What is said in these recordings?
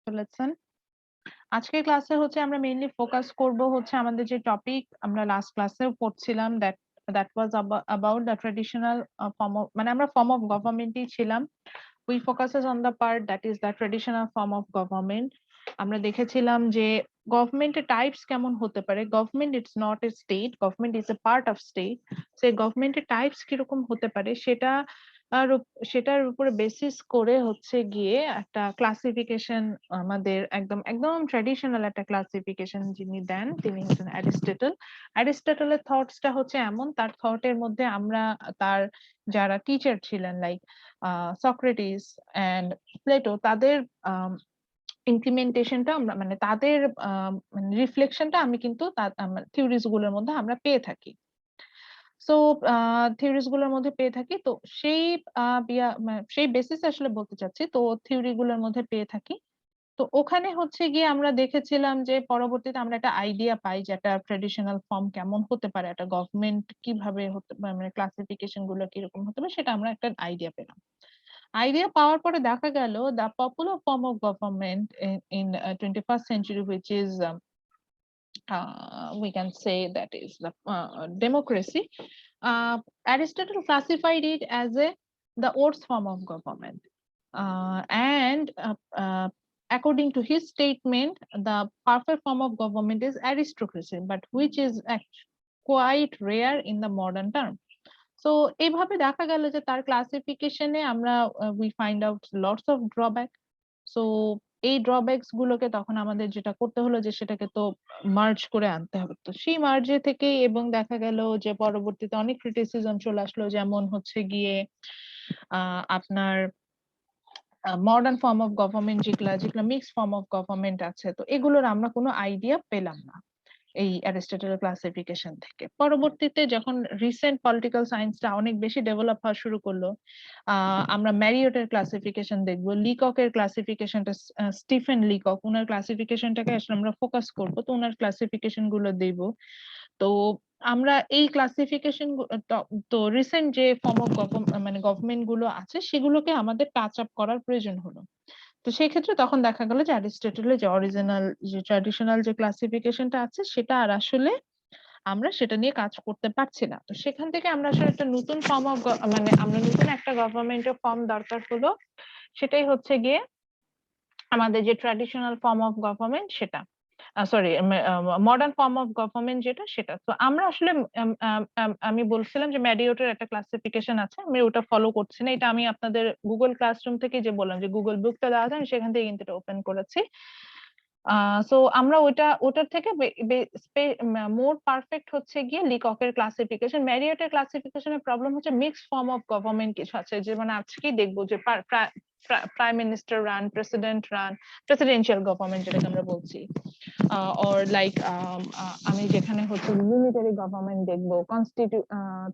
ফেলেছেন। আজকের ক্লাসে হচ্ছে আমরা মেইনলি ফোকাস করব হচ্ছে আমাদের যে টপিক আমরা লাস্ট ক্লাসেও পড়ছিলাম that was about the traditional form of মানে আমরা ফর্ম অফ গভর্নমেন্টই ছিলাম। We focuses on the part that is the traditional form of government. আমরা দেখেছিলাম যে গভর্নমেন্টের টাইপস কেমন হতে পারে। Government it's not a state, government is a part of state. সেই গভর্নমেন্টের টাইপস কিরকম হতে পারে সেটার উপরে বেসিস করে হচ্ছে গিয়ে একটা ক্লাসিফিকেশন আমাদের একদম একদম ট্র্যাডিশনাল একটা ক্লাসিফিকেশন যিনি দেন তিনি হচ্ছেন অ্যারিস্টটল। অ্যারিস্টটলের থটসটা হচ্ছে এমন, তার থটের মধ্যে আমরা তার যারা টিচার ছিলেন লাইক সক্রেটিস এন্ড প্লেটো তাদের ইমপ্লিমেন্টেশনটা আমরা মানে তাদের রিফ্লেকশনটা আমি কিন্তু থিওরিজ গুলোর মধ্যে আমরা পেয়ে থাকি। সো থিওরিজ গুলোর মধ্যে পেয়ে থাকি, তো সেই সেই বেসিস আসলে বলতে চাচ্ছি, তো থিওরি গুলোর মধ্যে পেয়ে থাকি। তো ওখানে হচ্ছে গিয়ে আমরা দেখেছিলাম যে পরবর্তীতে আমরা একটা আইডিয়া পাই যে একটা ট্রেডিশনাল ফর্ম কেমন হতে পারে, একটা গভর্নমেন্ট কিভাবে হতে মানে ক্লাসিফিকেশন গুলো কিরকম হতে পারে সেটা আমরা একটা আইডিয়া পেলাম। আইডিয়া পাওয়ার পরে দেখা গেল the popular form of government in 21st century which is we can say that is the democracy. Aristotle classified it as the worst form of government, and according to his statement, the perfect form of government is aristocracy, but which is quite rare in the modern term. So এইভাবে দেখা গেল যে তার ক্লাসিফিকেশনে আমরা we find out lots of drawback. So এই drawbacks গুলোকে তখন আমাদের যেটা করতে হলো যে সেটাকে তো মার্জ করে আনতে হবে। তো সেই মার্জে থেকে এবং দেখা গেল যে পরবর্তীতে অনেক ক্রিটিসিজম চলে আসলো, যেমন হচ্ছে গিয়ে আপনার মডার্ন ফর্ম অফ গভর্নমেন্ট যেগুলো মিক্সড ফর্ম অফ গভর্নমেন্ট আছে, তো এগুলোর আমরা কোনো আইডিয়া পেলাম না এই অ্যারিস্টটলের ক্লাসিফিকেশন থেকে। পরবর্তীতে যখন রিসেন্ট পলিটিক্যাল সায়েন্সটা অনেক বেশি ডেভেলপ হওয়া শুরু করলো, আমরা ম্যারিয়টের ক্লাসিফিকেশন দেখবো, লিককের ক্লাসিফিকেশনটা, স্টিফেন লিকক ওনার ক্লাসিফিকেশনটাকে আসলে আমরা ফোকাস করব, তো ওনার ক্লাসিফিকেশন গুলো দেখব। তো আমরা এই ক্লাসিফিকেশন তো রিসেন্ট যে ফর্ম অফ মানে গভর্নমেন্ট গুলো আছে সেগুলোকে আমাদের টাচ আপ করার প্রয়োজন হলো। তো সেই ক্ষেত্রে তখন দেখা গেল যে অ্যারিস্টটলের যে অরিজিনাল যে ট্র্যাডিশনাল যে ক্লাসিফিকেশনটা আছে সেটা আর আসলে আমরা সেটা নিয়ে কাজ করতে পারছি না। তো সেখান থেকে আমরা আসলে একটা নতুন ফর্ম অফ মানে আমরা নতুন একটা গভর্নমেন্টের ফর্ম দরকার হলো, সেটাই হচ্ছে গিয়ে আমাদের যে ট্র্যাডিশনাল ফর্ম অফ গভর্নমেন্ট সেটা, sorry modern form of government যেটা সেটা। তো আমরা আসলে আমি বলছিলাম যে ম্যারিয়টের একটা ক্লাসিফিকেশন আছে, আমি ওটা ফলো করছি না, এটা আমি আপনাদের গুগল ক্লাসরুম থেকে যে বললাম যে গুগল বুকটা দেওয়া আছে আমি সেখান থেকে কিন্তু এটা ওপেন করেছি। সো আমরা ওটার থেকে মোর পারফেক্ট হচ্ছে গিয়ে লিককের ক্লাসিফিকেশন। ম্যারিয়টের ক্লাসিফিকেশনের প্রবলেম হচ্ছে মিক্সড ফর্ম অফ গভর্নমেন্ট কিছু আছে, যেমন আজকেই দেখবো যে prime minister run, president run, presidential government যেটাকে আমরা বলছি, অর লাইক আমি যেখানে হচ্ছে ইউনিটারি গভর্নমেন্ট দেখবো,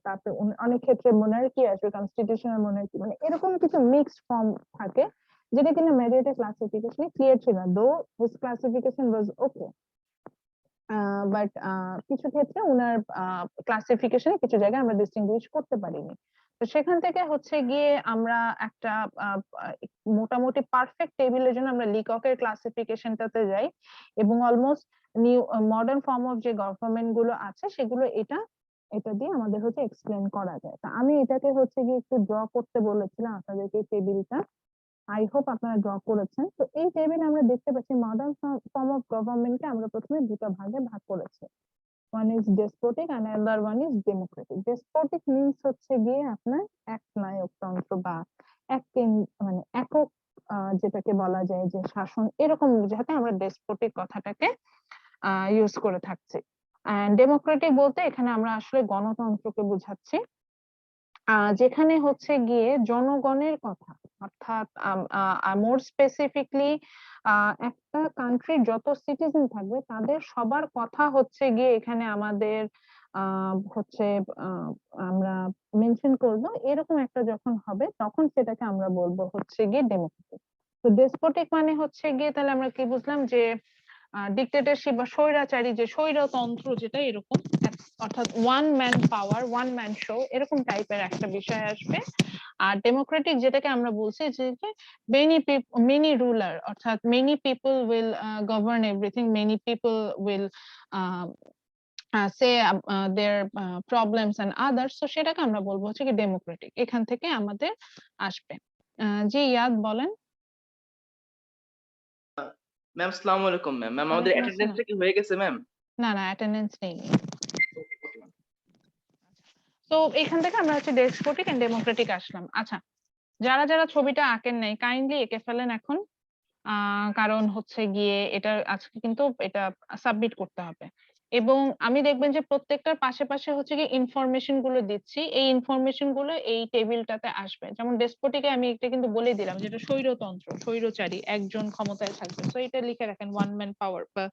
তারপরে অনেক ক্ষেত্রে মোনার্কি আসবে, কনস্টিটিউশনাল মোনার্কি, মানে এরকম কিছু মিক্সড ফর্ম থাকে যেটা কিনা ম্যারিয়টের ক্লাসিফিকেশনে ক্লিয়ার ছিল, দো his classification was okay, but কিছু ক্ষেত্রে উনার ক্লাসিফিকেশনে কিছু জায়গায় আমরা ডিস্টিংগুইশ করতে পারিনি। তো সেখান থেকে হচ্ছে গিয়ে আমরা একটা মোটামুটি পারফেক্ট টেবিলের জন্য আমরা লিককের ক্লাসিফিকেশনটাতে যাই, এবং almost new modern form of যে গভর্নমেন্ট গুলো আছে সেগুলো এটা দিয়ে আমাদের হচ্ছে এক্সপ্লেন করা যায়। তো আমি এটাকে হচ্ছে গিয়ে একটু ড্র করতে বলেছিলাম আপনাদেরকে এই টেবিলটা, আই হোপ আপনারা ড্র করেছেন। তো এই টেবিলে আমরা দেখতে পাচ্ছি মডার্ন ফর্ম অফ গভর্নমেন্টকে আমরা প্রথমে দুটো ভাগে ভাগ করেছি, one is despotic and another one is democratic. Despotic means হচ্ছে গিয়ে আপনার একনায়কতন্ত্র বা মানে একক, যেটাকে বলা যায় যে শাসন, এরকম যাতে আমরা ডেসপোটিক কথাটাকে ইউজ করে থাকছি। এন্ড ডেমোক্রেটিক বলতে এখানে আমরা আসলে গণতন্ত্রকে বোঝাচ্ছি, যেখানে হচ্ছে গিয়ে জনগণের কথা, অর্থাৎ মোর স্পেসিফিকলি একটা কান্ট্রির যত সিটিজেন থাকবে তাদের সবার কথা হচ্ছে গিয়ে এখানে আমাদের হচ্ছে আমরা মেনশন করব, এরকম একটা যখন হবে তখন সেটাকে আমরা বলবো হচ্ছে গিয়ে ডেমোক্রেটিক। তো ডেসপোটিক মানে হচ্ছে গিয়ে তাহলে আমরা কি বুঝলাম যে ডিক্টেটরশিপ বা স্বৈরাচারী যে স্বৈরতন্ত্র যেটা এরকম, অর্থাৎ one man power, one man show, এরকম টাইপের একটা বিষয় আসবে। আর ডেমোক্রেটিক যেটাকে আমরা বলছি যে মেনি রুলার, অর্থাৎ many people will govern everything, many people will say their problems and others, তো সেটাকে আমরা বলবো হচ্ছে কি ডেমোক্রেটিক। এখান থেকে আমাদের আসবে। জি ইয়াদ বলেন। ম্যাম আসসালামু আলাইকুম। ম্যাম আমাদের ওয়ালাইকুম অ্যাটেন্ডেন্সটা আসসালাম। কি হয়ে গেছে ম্যাম? না না, অ্যাটেন্ডেন্স নেই। তো এখান থেকে আমরা হচ্ছে ডেসপোটিক এন্ড ডেমোক্রেটিক আসলাম। আচ্ছা, যারা যারা ছবিটা আঁকেন নাই কাইন্ডলি এঁকে ফেলেন এখন, কারণ হচ্ছে গিয়ে এটা আজকে কিন্তু এটা সাবমিট করতে হবে। এবং আমি দেখবেন যে প্রত্যেকটার পাশে পাশে হচ্ছে গিয়ে ইনফরমেশন গুলো দিচ্ছি, এই ইনফরমেশন গুলো এই টেবিলটাতে আসবে। যেমন ডেসপোটিকে আমি এটা কিন্তু বলে দিলাম যেটা স্বৈরতন্ত্র, স্বৈরচারী, একজন ক্ষমতায় থাকবে, তো এটা লিখে রাখেন ওয়ান ম্যান পাওয়ার বা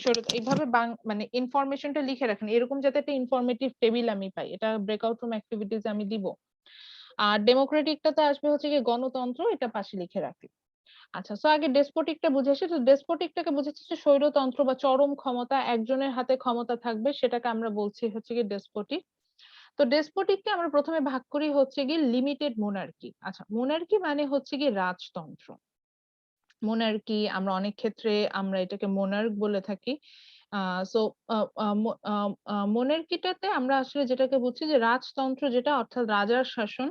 স্বৈর, এইভাবে মানে ইনফরমেশনটা লিখে রাখেন এরকম যাতে একটা ইনফরমেটিভ টেবিল আমি পাই। এটা ব্রেকআউট রুম অ্যাক্টিভিটিস আমি দিব। আর ডেমোক্রেটিকটাতে আসবে হচ্ছে গিয়ে গণতন্ত্র, এটা পাশে লিখে রাখি। আচ্ছা, সো আগে ডেসপোটিকটা বুঝেছি। তো ডেসপোটিকটাকে বুঝেছি যে স্বৈরতন্ত্র বা চরম ক্ষমতা, একজনের হাতে ক্ষমতা থাকবে, সেটাকে আমরা বলছি হচ্ছে কি ডেসপোটিক। তো ডেসপোটিককে আমরা প্রথমে ভাগ করি হচ্ছে কি লিমিটেড মোনার্কি। আচ্ছা, মোনার্কি মানে হচ্ছে কি রাজতন্ত্র। মোনার্কি আমরা অনেক ক্ষেত্রে আমরা এটাকে মোনার্ক বলে থাকি। সো মোনার্কিটাতে আমরা আসলে যেটাকে বুঝছি যে রাজতন্ত্র, যেটা অর্থাৎ রাজার শাসন,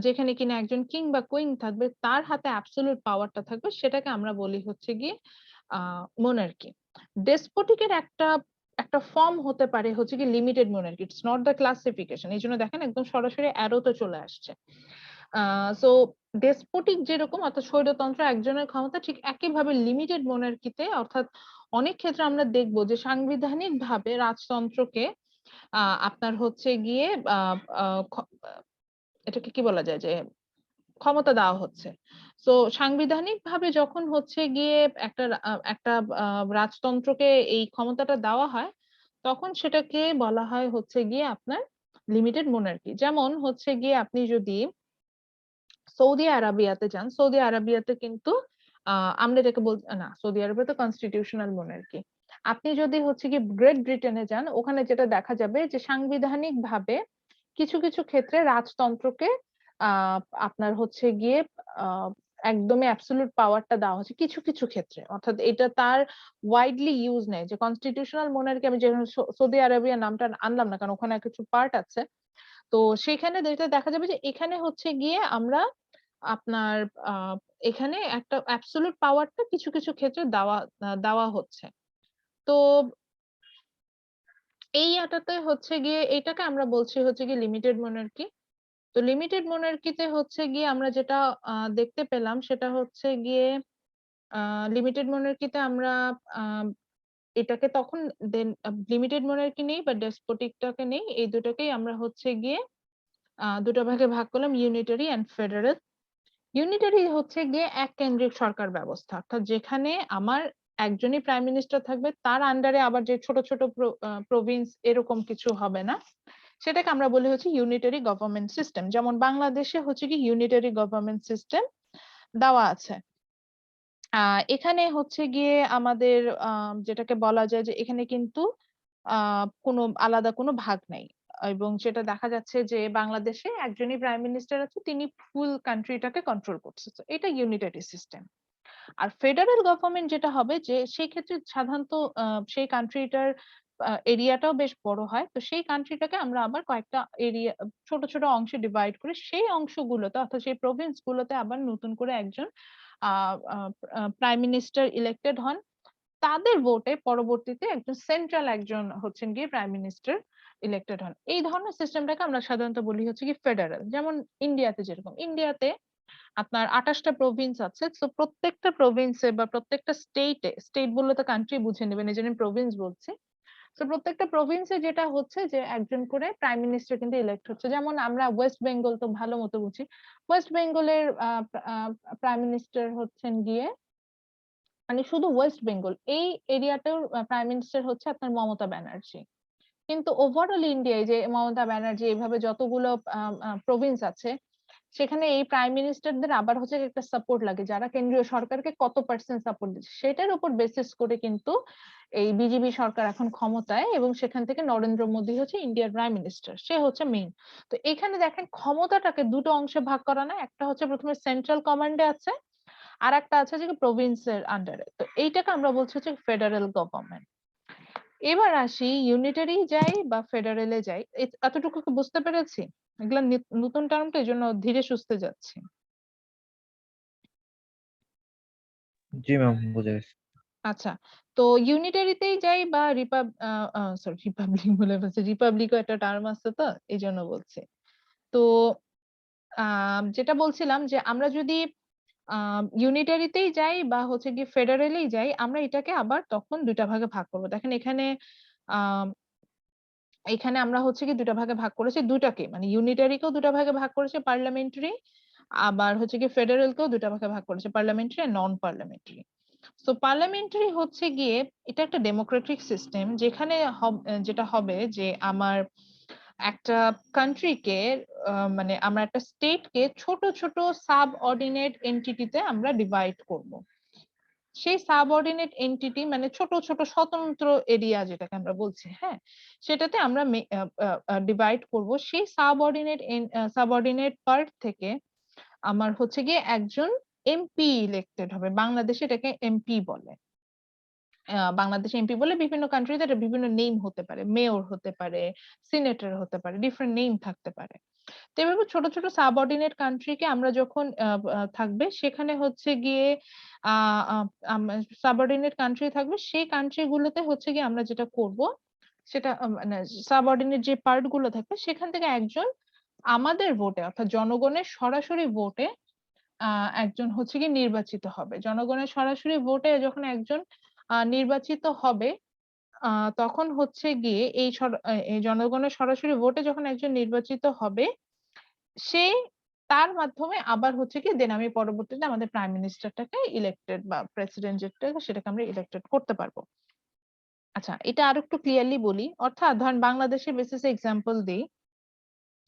যেখানে কিনা একজন কিং বা কুইন থাকবে, তার হাতে অ্যাবসলিউট পাওয়ারটা থাকবে, সেটাকে আমরা বলি হচ্ছে গিয়ে মোনার্কি। ডেসপোটিকের একটা একটা ফর্ম হতে পারে হচ্ছে কি limited monarchy. It's not the classification, এই জন্য দেখেন একদম সরাসরি অ্যারোতে চলে আসছে। সো ডেসপোটিক যেরকম অর্থাৎ স্বৈরতন্ত্র একজনের ক্ষমতা, ঠিক একইভাবে লিমিটেড মোনার্কিতে অর্থাৎ অনেক ক্ষেত্রে আমরা দেখবো যে সাংবিধানিক ভাবে রাজতন্ত্রকে আপনার হচ্ছে গিয়ে এটাকে কি বলা যায় যে ক্ষমতা দেওয়া হচ্ছে। তো সাংবিধানিক ভাবে যখন হচ্ছে গিয়ে একটা রাজতন্ত্রকে এই ক্ষমতাটা দেওয়া হয়, তখন সেটাকে বলা হয় হচ্ছে গিয়ে আপনার লিমিটেড মোনার্কি। যেমন হচ্ছে গিয়ে আপনি যদি সৌদি আরাবিয়াতে যান, সৌদি আরাবিয়াতে কিন্তু আমরা এটাকে না, সৌদি আরবে কনস্টিটিউশনাল মোনার্কি। আপনি যদি হচ্ছে কি গ্রেট ব্রিটেনে যান, ওখানে যেটা দেখা যাবে যে সাংবিধানিক ভাবে কিছু কিছু ক্ষেত্রে রাজতন্ত্রকে আপনার হচ্ছে গিয়ে আহ একদমই অ্যাবসলিউট পাওয়ারটা দেওয়া হচ্ছে কিছু কিছু ক্ষেত্রে, অর্থাৎ এটা তার ওয়াইডলি ইউজ নেই। যে কনস্টিটিউশনাল মোনার্কি আমি যেখানে সৌদি আরবিয়া নামটা আনলাম না, কারণ ওখানে কিছু পার্ট আছে। তো সেখানে যেটা দেখা যাবে যে এখানে হচ্ছে গিয়ে আমরা আপনার এখানে একটা অ্যাবসলিউট পাওয়ারটা কিছু কিছু ক্ষেত্রে দেওয়া দেওয়া হচ্ছে। তো এই আটাতে হচ্ছে গিয়ে এটাকে আমরা বলছি হচ্ছে গিয়ে লিমিটেড মোনার্কি। তো লিমিটেড মোনার্কিতে হচ্ছে গিয়ে আমরা যেটা দেখতে পেলাম সেটা হচ্ছে গিয়ে লিমিটেড মোনার্কিতে আমরা এটাকে তখন দেন লিমিটেড মোনার্কি নেই বা ডেসপোটিকটাকে নেই, এই দুটাকেই আমরা হচ্ছে গিয়ে দুটো ভাগে ভাগ করলাম, ইউনিটারি এন্ড ফেডারেল। ইউনিটারি হচ্ছে গিয়ে এক কেন্দ্রিক সরকার ব্যবস্থা, অর্থাৎ যেখানে আমার একজনই প্রাইম মিনিস্টার থাকবে, তার আন্ডারে আবার যে ছোট ছোট প্রভিন্স এরকম কিছু হবে না, সেটাকে আমরা বলি হচ্ছে ইউনিটারি গভর্নমেন্ট সিস্টেম। যেমন বাংলাদেশে হচ্ছে কি ইউনিটারি গভর্নমেন্ট সিস্টেম দেওয়া আছে। এখানে হচ্ছে গিয়ে আমাদের যেটাকে বলা যায় যে এখানে কিন্তু কোনো আলাদা কোনো ভাগ নাই, এবং যেটা দেখা যাচ্ছে যে বাংলাদেশে একজনই প্রাইম মিনিস্টার আছে, তিনি ফুল কান্ট্রিটাকে কন্ট্রোল করছে। তো এটা ইউনিটারি সিস্টেম। আর ফেডারেল গভর্নমেন্ট যেটা হবে যে সেই ক্ষেত্রে সাধারণত সেই কান্ট্রিটার এরিয়াটাও বেশ বড় হয়, তো সেই কান্ট্রিটাকে আমরা আবার কয়েকটা এরিয়া ছোট ছোট অংশে ডিভাইড করে সেই অংশগুলোতে অর্থাৎ সেই প্রভিন্স গুলোতে আবার নতুন করে একজন প্রাইম মিনিস্টার ইলেক্টেড হন, তাদের ভোটে পরবর্তীতে একজন সেন্ট্রাল একজন হচ্ছেন গিয়ে প্রাইম মিনিস্টার ইলেক্টেড হন। এই ধরনের সিস্টেমটাকে আমরা সাধারণত বলি হচ্ছে কি ফেডারেল। যেমন ইন্ডিয়াতে যেরকম, ইন্ডিয়াতে আপনার 28টা প্রভিন্স আছে, তো প্রত্যেকটা প্রভিন্সে বা প্রত্যেকটা স্টেটে, স্টেট বললে তো কান্ট্রি বুঝে নেবেন এই জন্য প্রভিন্স বলছি, তো প্রত্যেকটা প্রভিন্সে যেটা হচ্ছে যে একজন করে প্রাইম মিনিস্টার কিন্তু ইলেক্ট হচ্ছে। যেমন আমরা ওয়েস্ট বেঙ্গল তো ভালো মতো বুঝি, ওয়েস্ট বেঙ্গলের প্রাইম মিনিস্টার হচ্ছেন গিয়ে মানে শুধু ওয়েস্ট বেঙ্গল এই এরিয়াতেও প্রাইম মিনিস্টার হচ্ছে আপনার মমতা ব্যানার্জি। কিন্তু ওভারঅল ইন্ডিয়ায় যে মমতা ব্যানার্জি এইভাবে যতগুলো প্রভিন্স আছে, সেখানে এই প্রাইম মিনিস্টারদের আবার হচ্ছে একটা সাপোর্ট লাগে, যারা কেন্দ্রীয় সরকারকে কত পার্সেন্ট সাপোর্ট দিচ্ছে সেটার উপর বেসিস করে কিন্তু এই বিজেপি সরকার এখন ক্ষমতায়, এবং সেখান থেকে নরেন্দ্র মোদী হচ্ছে ইন্ডিয়ার প্রাইম মিনিস্টার, সে হচ্ছে মেইন। তো এখানে দেখেন ক্ষমতাটাকে দুটো অংশে ভাগ করা না, একটা হচ্ছে প্রথমে সেন্ট্রাল কমান্ডে আছে, আর একটা আছে যে প্রভিন্সের আন্ডারে। তো এইটাকে আমরা বলছি হচ্ছে ফেডারেল গভর্নমেন্ট। এবার আসি ইউনিটারি যাই বা ফেডারেলে যাই, এতটুকু কি বুঝতে পেরেছি? এগুলা নতুন টার্ম তো, এই জন্য ধীরে সুস্থে যাচ্ছি। জি ম্যাম, বুঝে গেছি। আচ্ছা, তো ইউনিটারিতেই যাই বা রিপাবলিক বলে ফেলছি, রিপাবলিকও একটা টার্ম আছে তো এই জন্য বলছি। তো যেটা বলছিলাম যে আমরা যদি ইউনিটারিতেই যাই বা হচ্ছে কি ফেডারেলেই যাই, আমরা এটাকে আবার তখন দুইটা ভাগে ভাগ করবো। দেখেন এখানে আহ এখানে আমরা হচ্ছে কি দুটা ভাগে ভাগ করেছি, দুটাকে মানে ইউনিটারিকেও দুটা ভাগে ভাগ করেছে, পার্লামেন্টারি, আবার হচ্ছে কি ফেডারেলকেও দুটা ভাগে ভাগ করেছে, পার্লামেন্টারি আর নন পার্লামেন্টারি। তো পার্লামেন্টারি হচ্ছে গিয়ে এটা একটা ডেমোক্রেটিক সিস্টেম, যেখানে যেটা হবে যে আমার একটা কান্ট্রিকে মানে আমরা একটা স্টেটকে ছোট ছোট সাব অর্ডিনেট এন্টিটিতে আমরা ডিভাইড করব। সেই সাবঅর্ডিনেট এন্টিটি মানে ছোট ছোট স্বতন্ত্র এরিয়া যেটাকে আমরা বলছি, হ্যাঁ, সেটাতে আমরা ডিভাইড করব। সেই সাবঅর্ডিনেট পার্ট থেকে আমার হচ্ছে গিয়ে একজন এমপি ইলেক্টেড হবে। বাংলাদেশে এটাকে এমপি বলে। বাংলাদেশে এমপি বলে, বিভিন্ন কান্ট্রিতে এটা বিভিন্ন নেম হতে পারে, মেয়র হতে পারে, সিনেটর হতে পারে, ডিফারেন্ট নেম থাকতে পারে। তো এভাবে ছোট ছোট সাবঅর্ডিনেট কান্ট্রিকে আমরা যখন থাকবে সেখানে হচ্ছে গিয়ে সাবঅর্ডিনেট কান্ট্রি থাকবে, সেই কান্ট্রি গুলোতে হচ্ছে গিয়ে আমরা যেটা করব সেটা মানে সাবঅর্ডিনেট যে পার্ট গুলো থাকবে সেখান থেকে একজন আমাদের ভোটে অর্থাৎ জনগণের সরাসরি ভোটে একজন হচ্ছে গিয়ে নির্বাচিত হবে। জনগণের সরাসরি ভোটে যখন একজন নির্বাচিত হবে, তখন হচ্ছে গিয়ে এই জনগণের সরাসরি ভোটে যখন একজন নির্বাচিত হবে, সে তার মাধ্যমে আবার হচ্ছে কি দেন আমি পরবর্তীতে আমাদের প্রাইম মিনিস্টারটাকে ইলেক্টেড বা প্রেসিডেন্ট যেটা সেটাকে আমরা ইলেক্টেড করতে পারবো। আচ্ছা, এটা আরো একটু ক্লিয়ারলি বলি, অর্থাৎ ধরেন বাংলাদেশের বেসিসে এক্সাম্পল দিই,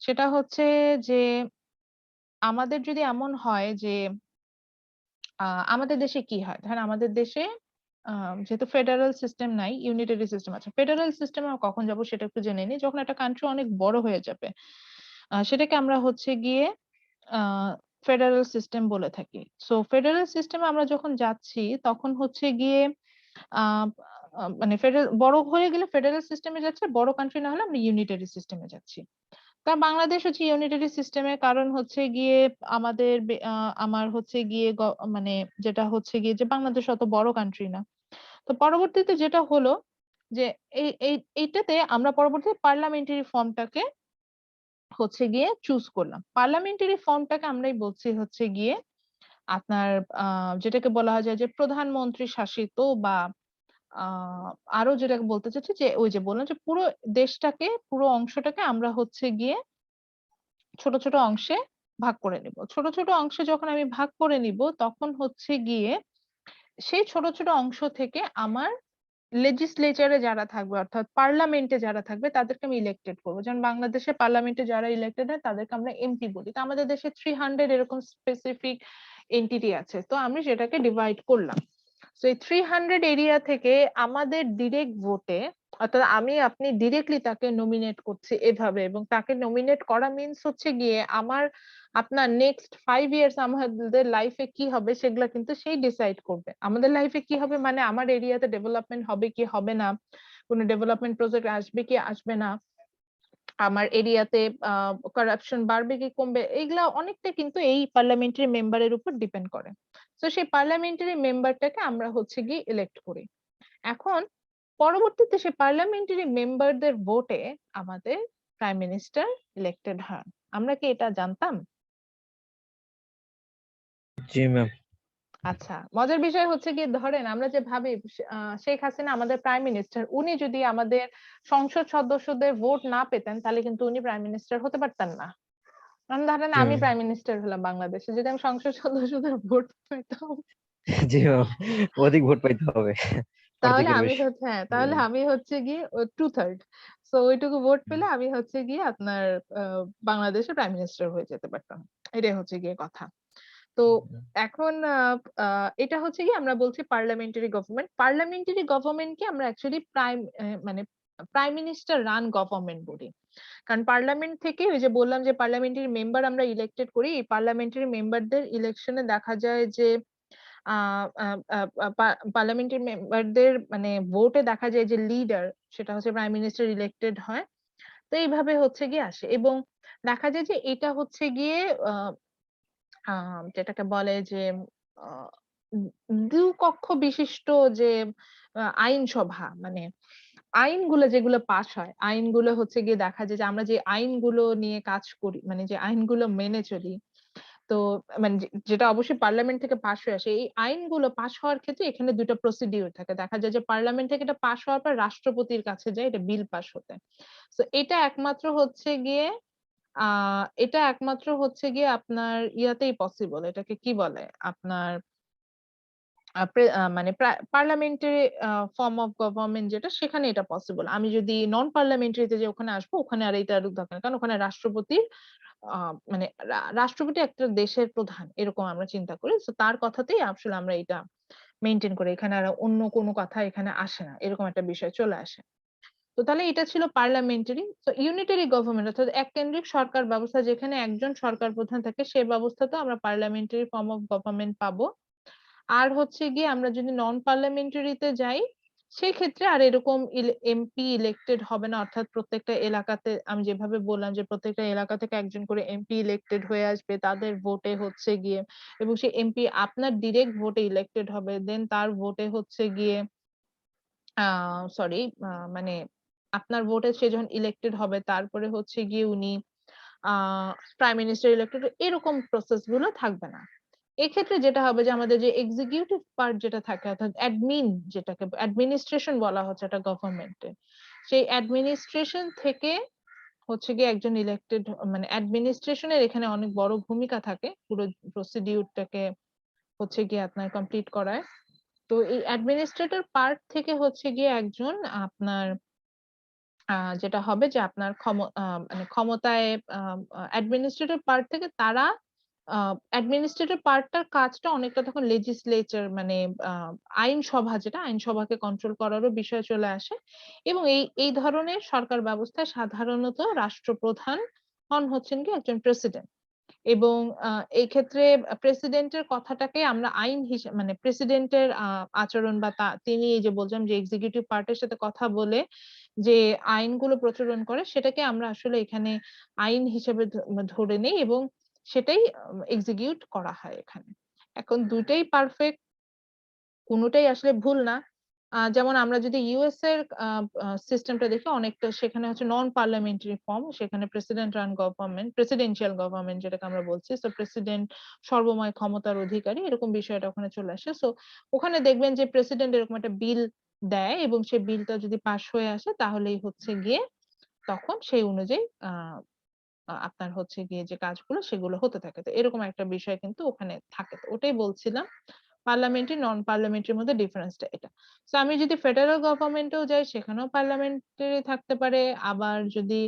সেটা হচ্ছে যে আমাদের যদি এমন হয় যে আমাদের দেশে কি হয়, ধরেন আমাদের দেশে যেহেতু ফেডারেল সিস্টেম নাই, ইউনিটারি সিস্টেম আছে। ফেডারেল সিস্টেমে কখন যাব সেটা একটু জেনে নিই। যখন একটা কান্ট্রি অনেক বড় হয়ে যাবে, সেটাকে আমরা হচ্ছে গিয়ে ফেডারেল সিস্টেম বলে থাকি। সো ফেডারেল সিস্টেমে আমরা যখন যাচ্ছি তখন হচ্ছে গিয়ে আহ মানে ফেডারেল বড় হয়ে গেলে ফেডারেল সিস্টেমে যাচ্ছে, বড় কান্ট্রি না হলে আমরা ইউনিটারি সিস্টেমে যাচ্ছি। কারণ বাংলাদেশ হচ্ছে ইউনিটারি সিস্টেমের কারণ হচ্ছে গিয়ে আমার হচ্ছে গিয়ে মানে যেটা হচ্ছে গিয়ে যে বাংলাদেশ অত বড় কান্ট্রি না। তো পরবর্তীতে যেটা হলো যে এইটাতে আমরা পরবর্তীতে পার্লামেন্টারি ফর্মটাকে হচ্ছে গিয়ে চুজ করলাম। পার্লামেন্টারি ফর্মটাকে আমরাই বলছি হচ্ছে গিয়ে আপনার যেটাকে বলা হয় যে প্রধানমন্ত্রী শাসিত বা আরো যেটাকে বলতে চাচ্ছি যে ওই যে বললাম যে পুরো দেশটাকে, পুরো অংশটাকে আমরা হচ্ছে গিয়ে ছোট ছোট অংশে ভাগ করে নিব। ছোট ছোট অংশে যখন আমি ভাগ করে নিব তখন হচ্ছে গিয়ে সেই ছোট ছোট অংশ থেকে আমার লেজিসলেচারে যারা থাকবে অর্থাৎ পার্লামেন্টে যারা থাকবে তাদেরকে আমি ইলেক্টেড করবো। যেমন বাংলাদেশে পার্লামেন্টে যারা ইলেক্টেড হয় তাদেরকে আমরা এমপি বলি। তো আমাদের দেশে 300 এরকম স্পেসিফিক এন্টিটি আছে, তো আমি সেটাকে ডিভাইড করলাম। তো এই 300 এরিয়া থেকে আমাদের ডিরেক্ট ভোটে, অর্থাৎ আমি আপনি ডিরেক্টলি তাকে নমিনেট করছি এভাবে, এবং তাকে নমিনেট করা মিন্স হচ্ছে গিয়ে আমার আপনার নেক্সট 5 ইয়ার্স আমাদের লাইফে কি হবে সেগুলা কিন্তু সেই ডিসাইড করবে। আমাদের লাইফে কি হবে মানে আমার এরিয়াতে ডেভেলপমেন্ট হবে কি হবে না, কোনো ডেভেলপমেন্ট প্রজেক্ট আসবে কি আসবে না, আমার এরিয়াতে কারাপশন বাড়বে কি কমবে, এইগুলা অনেকটা কিন্তু এই পার্লামেন্টারি মেম্বারের উপর ডিপেন্ড করে। তো সেই পার্লামেন্টারি মেম্বারটাকে আমরা হচ্ছে গিয়ে ইলেক্ট করি। এখন পরবর্তীতে সেই পার্লামেন্টারি মেম্বারদের ভোটে আমাদের প্রাইম মিনিস্টার ইলেক্টেড হন। আমরা কি এটা জানতাম? জি ম্যাম। আচ্ছা, মজার বিষয় হচ্ছে গিয়ে ধরেন আমরা যে ভাবি শেখ হাসিনা আমাদের প্রাইম মিনিস্টার, উনি যদি আমাদের সংসদ সদস্যদের ভোট না পেতেন তাহলে কিন্তু উনি প্রাইম মিনিস্টার হতে পারতেন না। কারণ ধরেন জি আমি ম্যাম। প্রাইম মিনিস্টার হলাম বাংলাদেশে, যদি আমি সংসদ সদস্যদের ভোট পেতাম জি ম্যাম, অধিক ভোট পাইতে হবে, তাহলে অর্ধেকের আমি বেশি। হচ্ছে, হ্যাঁ জি তাহলে ম্যাম। আমি হচ্ছে গিয়ে 2/3, সো ওইটুকু ভোট পেলে আমি হচ্ছে গিয়ে আপনার বাংলাদেশের প্রাইম মিনিস্টার হয়ে যেতে পারতাম। এটাই হচ্ছে গিয়ে কথা। তো এখন এটা হচ্ছে কি আমরা বলছি পার্লামেন্টারি গভর্নমেন্ট। পার্লামেন্টারি গভর্নমেন্টকে আমরা অ্যাকচুয়ালি মানে প্রাইম মিনিস্টার রান গভর্নমেন্ট বলি। কারণ পার্লামেন্ট থেকে ওই যে বললাম যে পার্লামেন্টারি মেম্বার আমরা ইলেক্টেড করি। এই পার্লামেন্টারি মেম্বারদের ইলেকশনে দেখা যায় যে পার্লামেন্টারি মেম্বারদের মানে ভোটে দেখা যায় যে লিডার সেটা হচ্ছে প্রাইম মিনিস্টার ইলেক্টেড হয়। তো এইভাবে হচ্ছে গিয়ে আসে এবং দেখা যায় যে এটা হচ্ছে গিয়ে যেটাকে বলে যে আহ, দ্বিকক্ষ বিশিষ্ট যে আইনসভা মানে আইনগুলো যেগুলো পাস হয় আইনগুলো হচ্ছে গিয়ে দেখা যায় যে আমরা যে আইনগুলো নিয়ে কাজ করি মানে যে আইনগুলো মেনে চলি তো মানে যেটা অবশ্যই পার্লামেন্ট থেকে পাস হয়ে আসে এই আইনগুলো পাস হওয়ার ক্ষেত্রে এখানে দুটো প্রসিডিউর থাকে দেখা যায় যে পার্লামেন্ট থেকে এটা পাস হওয়ার পর রাষ্ট্রপতির কাছে যায় এটা বিল পাস হতে তো এটা একমাত্র হচ্ছে গিয়ে আপনার ইয়াতেই পসিবল এটাকে কি বলে আপনার মানে পার্লামেন্টারি ফর্ম অফ গভর্নমেন্ট যেটা সেখানে এটা পসিবল আমি যদি নন পার্লামেন্টারিতে যে ওখানে আসবো ওখানে আর এটা দরকার কারণ ওখানে রাষ্ট্রপতির মানে রাষ্ট্রপতি একটা দেশের প্রধান এরকম আমরা চিন্তা করি তো তার কথাতেই আসলে আমরা এটা মেনটেন করি এখানে আর অন্য কোনো কথা এখানে আসে না এরকম একটা বিষয় চলে আসে তো তাহলে এটা ছিল পার্লামেন্টারি তো ইউনিটারি গভর্নমেন্ট অর্থাৎ এককেন্দ্রিক সরকার ব্যবস্থা যেখানে একজন সরকার প্রধান থাকে সেই ব্যবস্থাতে আমরা পার্লামেন্টারি ফর্ম অফ গভর্নমেন্ট পাবো আর হচ্ছে গিয়ে আমরা যদি নন পার্লামেন্টারিতে যাই সেই ক্ষেত্রে আর এরকম এমপি ইলেক্টেড হবে না অর্থাৎ প্রত্যেকটা এলাকাতে আমি যেভাবে বললাম যে প্রত্যেকটা এলাকা থেকে একজন করে এমপি ইলেক্টেড হয়ে আসবে তাদের ভোটে হচ্ছে গিয়ে এবং সেই এমপি আপনার ডিরেক্ট ভোটে ইলেক্টেড হবে দেন তার ভোটে হচ্ছে গিয়ে সরি মানে আপনার ভোটে সে যখন ইলেক্টেড হবে তারপরে হচ্ছে গিয়ে উনি প্রাইম মিনিস্টার ইলেক্টেড এরকম প্রসেস গুলো থাকবে না এক্ষেত্রে যেটা হবে যে আমাদের যে এক্সিকিউটিভ পার্ট যেটা থাকে অর্থাৎ অ্যাডমিন যেটাকে অ্যাডমিনিস্ট্রেশন বলা হচ্ছে একটা গভর্নমেন্টে সেই অ্যাডমিনিস্ট্রেশন থেকে হচ্ছে গিয়ে একজন ইলেক্টেড মানে অ্যাডমিনিস্ট্রেশনের এখানে অনেক বড় ভূমিকা থাকে পুরো প্রসিডিউরটাকে হচ্ছে গিয়ে আপনার কমপ্লিট করায় তো এই অ্যাডমিনিস্ট্রেটর পার্ট থেকে হচ্ছে গিয়ে একজন আপনার যেটা হবে যে আপনার মানে ক্ষমতায় অ্যাডমিনিস্ট্রেটর পার্ট থেকে তারা অ্যাডমিনিস্ট্রেটর পার্টটার কাজটা অনেকটা তখন লেজিসলেচার মানে আইনসভা যেটা আইনসভাকে কন্ট্রোল করারও বিষয় চলে আসে এবং এই ধরনের সরকার ব্যবস্থায় সাধারণত রাষ্ট্রপ্রধান হচ্ছেন কি একজন প্রেসিডেন্ট এবং এই ক্ষেত্রে প্রেসিডেন্টের কথাটাকে আমরা আইন হিসেবে মানে প্রেসিডেন্টের আচরণ বা তিনি এই যে বলছিলাম যে এক্সিকিউটিভ পার্টের সাথে কথা বলে যে আইনগুলো প্রচলন করে সেটাকে আমরা আসলে এখানে আইন হিসেবে ধরে নেই এবং সেটাই এক্সিকিউট করা হয় এখানে এখন দুইটাই পারফেক্ট কোনোটাই আসলে ভুল না যেমন আমরা যদি ইউএস এর সিস্টেমটা দেখি অনেকটা সেখানে হচ্ছে নন পার্লামেন্টারি ফর্ম সেখানে president run government presidential government যেটাকে আমরা বলছি সো প্রেসিডেন্ট সর্বময় ক্ষমতার অধিকারী এরকম বিষয়টা ওখানে চলে আসে সো ওখানে দেখবেন যে প্রেসিডেন্ট এরকম একটা বিল দেয় এবং সেই বিলটা যদি পাশ হয়ে আসে তাহলেই হচ্ছে গিয়ে তখন সেই অনুযায়ী আপনার হচ্ছে গিয়ে যে কাজগুলো সেগুলো হতে থাকে তো এরকম একটা বিষয় কিন্তু ওখানে থাকে তো ওটাই বলছিলাম পার্লামেন্টারি নন পার্লামেন্টারির মধ্যে ডিফারেন্সটা এটা তো আমি যদি ফেডারেল গভর্নমেন্টেও যাই সেখানেও পার্লামেন্টারি থাকতে পারে আবার যদি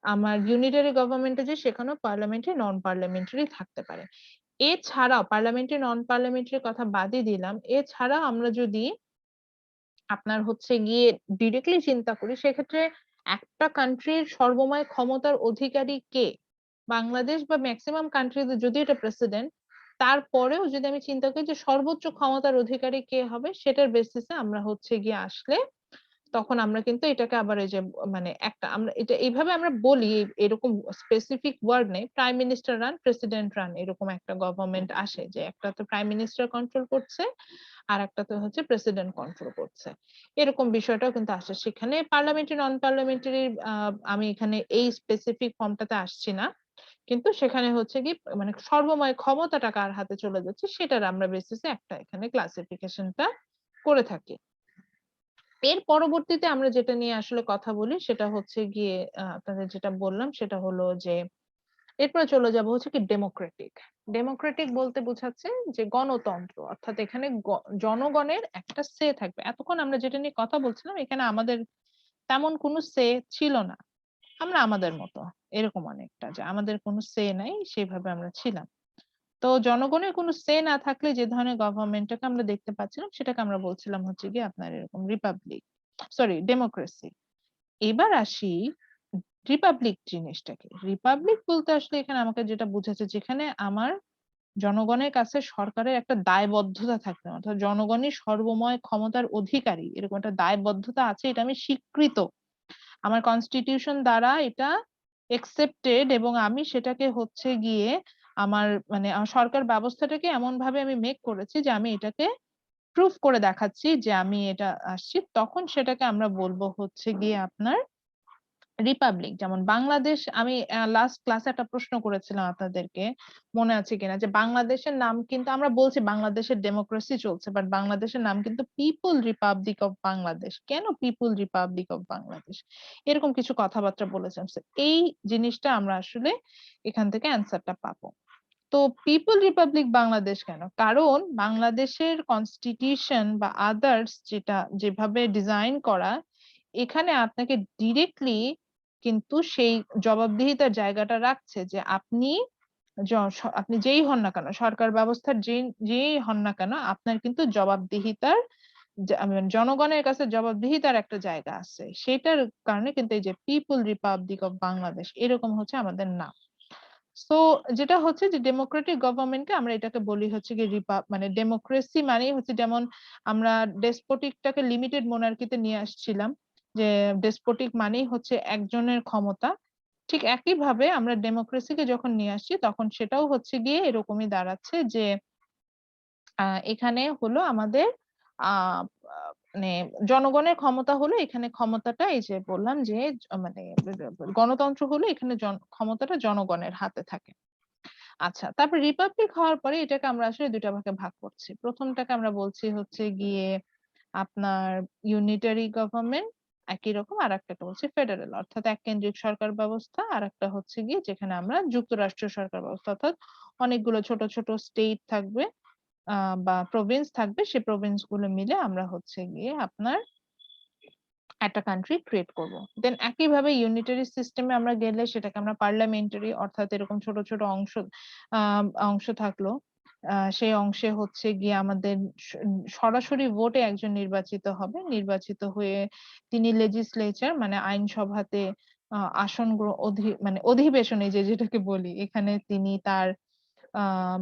আমার ইউনিটারি গভর্নমেন্টে যাই সেখানেও পার্লামেন্টারি নন পার্লামেন্টারি থাকতে পারে এছাড়াও পার্লামেন্টারি নন পার্লামেন্টারির কথা বাদই দিলাম এছাড়াও আমরা যদি আপনার হচ্ছে গিয়ে ডিরেক্টলি চিন্তা করি সেক্ষেত্রে একটা কান্ট্রির সর্বময় ক্ষমতার অধিকারী কে বাংলাদেশ বা ম্যাক্সিমাম কান্ট্রিতে যদি এটা প্রেসিডেন্ট তারপরেও যদি আমি চিন্তা করি যে সর্বোচ্চ ক্ষমতার অধিকারী কে হবে সেটার বেসিসে আমরা হচ্ছে গিয়ে আসলে তখন আমরা কিন্তু এটাকে আবার এই যে মানে একটা আমরা এটা এইভাবে আমরা বলি এরকম স্পেসিফিক ওয়ার্ড নেই prime minister run president run এরকম একটা গভর্নমেন্ট আসে যে একটা তো প্রাইম মিনিস্টার কন্ট্রোল করছে আর একটা তো হচ্ছে প্রেসিডেন্ট কন্ট্রোল করছে এরকম বিষয়টাও কিন্তু আসে সেখানে পার্লামেন্টারি নন পার্লামেন্টারি আমি এখানে এই স্পেসিফিক ফর্মটাতে আসছি না কিন্তু সেখানে হচ্ছে কি মানে সর্বময় ক্ষমতাটা কার হাতে চলে যাচ্ছে সেটার আমরা বেসিসে একটা এখানে ক্লাসিফিকেশনটা করে থাকি এর পরবর্তীতে আমরা যেটা নিয়ে আসলে কথা বলি সেটা হচ্ছে গিয়ে আপনাদের যেটা বললাম সেটা হলো যে এরপরে চলে যাব হচ্ছে কি ডেমোক্রেটিক ডেমোক্রেটিক বলতে বোঝাচ্ছে যে গণতন্ত্র অর্থাৎ এখানে জনগণের একটা সে থাকবে এতক্ষণ আমরা যেটা নিয়ে কথা বলছিলাম এখানে আমাদের তেমন কোনো সে ছিল না আমরা আমাদের মতো এরকম অনেকটা, যে আমাদের কোনো সে নাই, সেভাবে আমরা ছিলাম। তো জনগণের কোনো সে না থাকলে যে ধরনের গভর্নমেন্টটাকে আমরা দেখতে পাচ্ছিলাম, সেটাকে আমরা বলছিলাম হচ্ছে গিয়ে আপনার এরকম রিপাবলিক, সরি ডেমোক্রেসি। এবার আসি রিপাবলিক জিনিসটাকে। রিপাবলিক বলতে আসলে এখানে আমাকে যেটা বুঝাচ্ছে, যেখানে আমার জনগণের কাছে সরকারের একটা দায়বদ্ধতা থাকবে, অর্থাৎ জনগণই সর্বময় ক্ষমতার অধিকারী, এরকম একটা দায়বদ্ধতা আছে, এটা আমি স্বীকৃত, আমার কনস্টিটিউশন দ্বারা এটা একসেপ্টেড, এবং আমি সেটাকে হচ্ছে গিয়ে আমার মানে আমার সরকার ব্যবস্থাটাকে এমন ভাবে আমি মেক করেছি যে আমি এটাকে প্রুফ করে দেখাচ্ছি যে আমি এটা আসছি, তখন সেটাকে আমরা বলবো হচ্ছে গিয়ে আপনার রিপাবলিক। যেমন বাংলাদেশ, আমি লাস্ট ক্লাসে একটা প্রশ্ন করেছিলাম আপনাদেরকে, মনে আছে কিনা, যে বাংলাদেশের নাম কিন্তু আমরা বলছি বাংলাদেশের ডেমোক্রেসি চলছে, বাট বাংলাদেশের নাম কিন্তু পিপল রিপাবলিক অফ বাংলাদেশ। কেন পিপল রিপাবলিক অফ বাংলাদেশ? এরকম কিছু কথাবার্তা বলেছেন। So, এই জিনিসটা আমরা আসলে এখান থেকে অ্যান্সারটা পাবো। তো পিপল রিপাবলিক বাংলাদেশ কেন? কারণ বাংলাদেশের কনস্টিটিউশন বা আদার্স যেটা যেভাবে ডিজাইন করা, এখানে আপনাকে ডিরেক্টলি কিন্তু সেই জবাবদিহিতার জায়গাটা রাখছে, যে আপনি আপনি যেই হন না কেন, সরকার ব্যবস্থার যেই হন না কেন, আপনার কিন্তু জবাবদিহিতার জনগণের কাছে জবাবদিহিতার একটা জায়গা আছে। সেটার কারণে কিন্তু এই যে পিপল রিপাবলিক অফ বাংলাদেশ এরকম হচ্ছে আমাদের নাম। সো যেটা হচ্ছে যে ডেমোক্রেটিক গভর্নমেন্টকে আমরা এটাকে বলি হচ্ছে কি মানে ডেমোক্রেসি মানেই হচ্ছে, যেমন আমরা ডেসপোটিকটাকে লিমিটেড মোনার্কিতে নিয়ে আসছিলাম, যে ডেসপোটিক মানেই হচ্ছে একজনের ক্ষমতা, ঠিক একই ভাবে আমরা ডেমোক্রেসিকে যখন নিয়ে আসছি তখন সেটাও হচ্ছে গিয়ে এরকমই দাঁড়াচ্ছে, যে এখানে হলো আমাদের আহ মানে জনগণের ক্ষমতা হলো, এখানে ক্ষমতাটা এই যে বললাম যে মানে গণতন্ত্র হলো, এখানে ক্ষমতাটা জনগণের হাতে থাকে। আচ্ছা, তারপর রিপাবলিক হওয়ার পরে এটাকে আমরা আসলে দুইটা ভাগে ভাগ করছি। প্রথমটাকে আমরা বলছি হচ্ছে গিয়ে আপনার ইউনিটারি গভর্নমেন্ট একই রকম, আর একটাকে বলছি ফেডারেল, অর্থাৎ এক কেন্দ্রিক সরকার ব্যবস্থা, আর একটা হচ্ছে গিয়ে যেখানে আমরা যুক্তরাষ্ট্রীয় সরকার ব্যবস্থা, অর্থাৎ অনেকগুলো ছোট ছোট স্টেট থাকবে বা প্রভিন্স থাকবে, সেই প্রভিন্স গুলো মিলে আমরা হচ্ছে গিয়ে আপনার একটা কান্ট্রি ক্রিয়েট করব। দেন একইভাবে ইউনিটারি সিস্টেমে আমরা গেলে সেটাকে আমরা পার্লামেন্টারি, অর্থাৎ এরকম ছোট ছোট অংশ থাকলো, সেই অংশে হচ্ছে গিয়ে আমাদের সরাসরি ভোটে একজন নির্বাচিত হবে, নির্বাচিত হয়ে তিনি লেজিসলেচার মানে আইনসভাতে আসন মানে অধিবেশনে যেটাকে বলি, এখানে তিনি তার আহ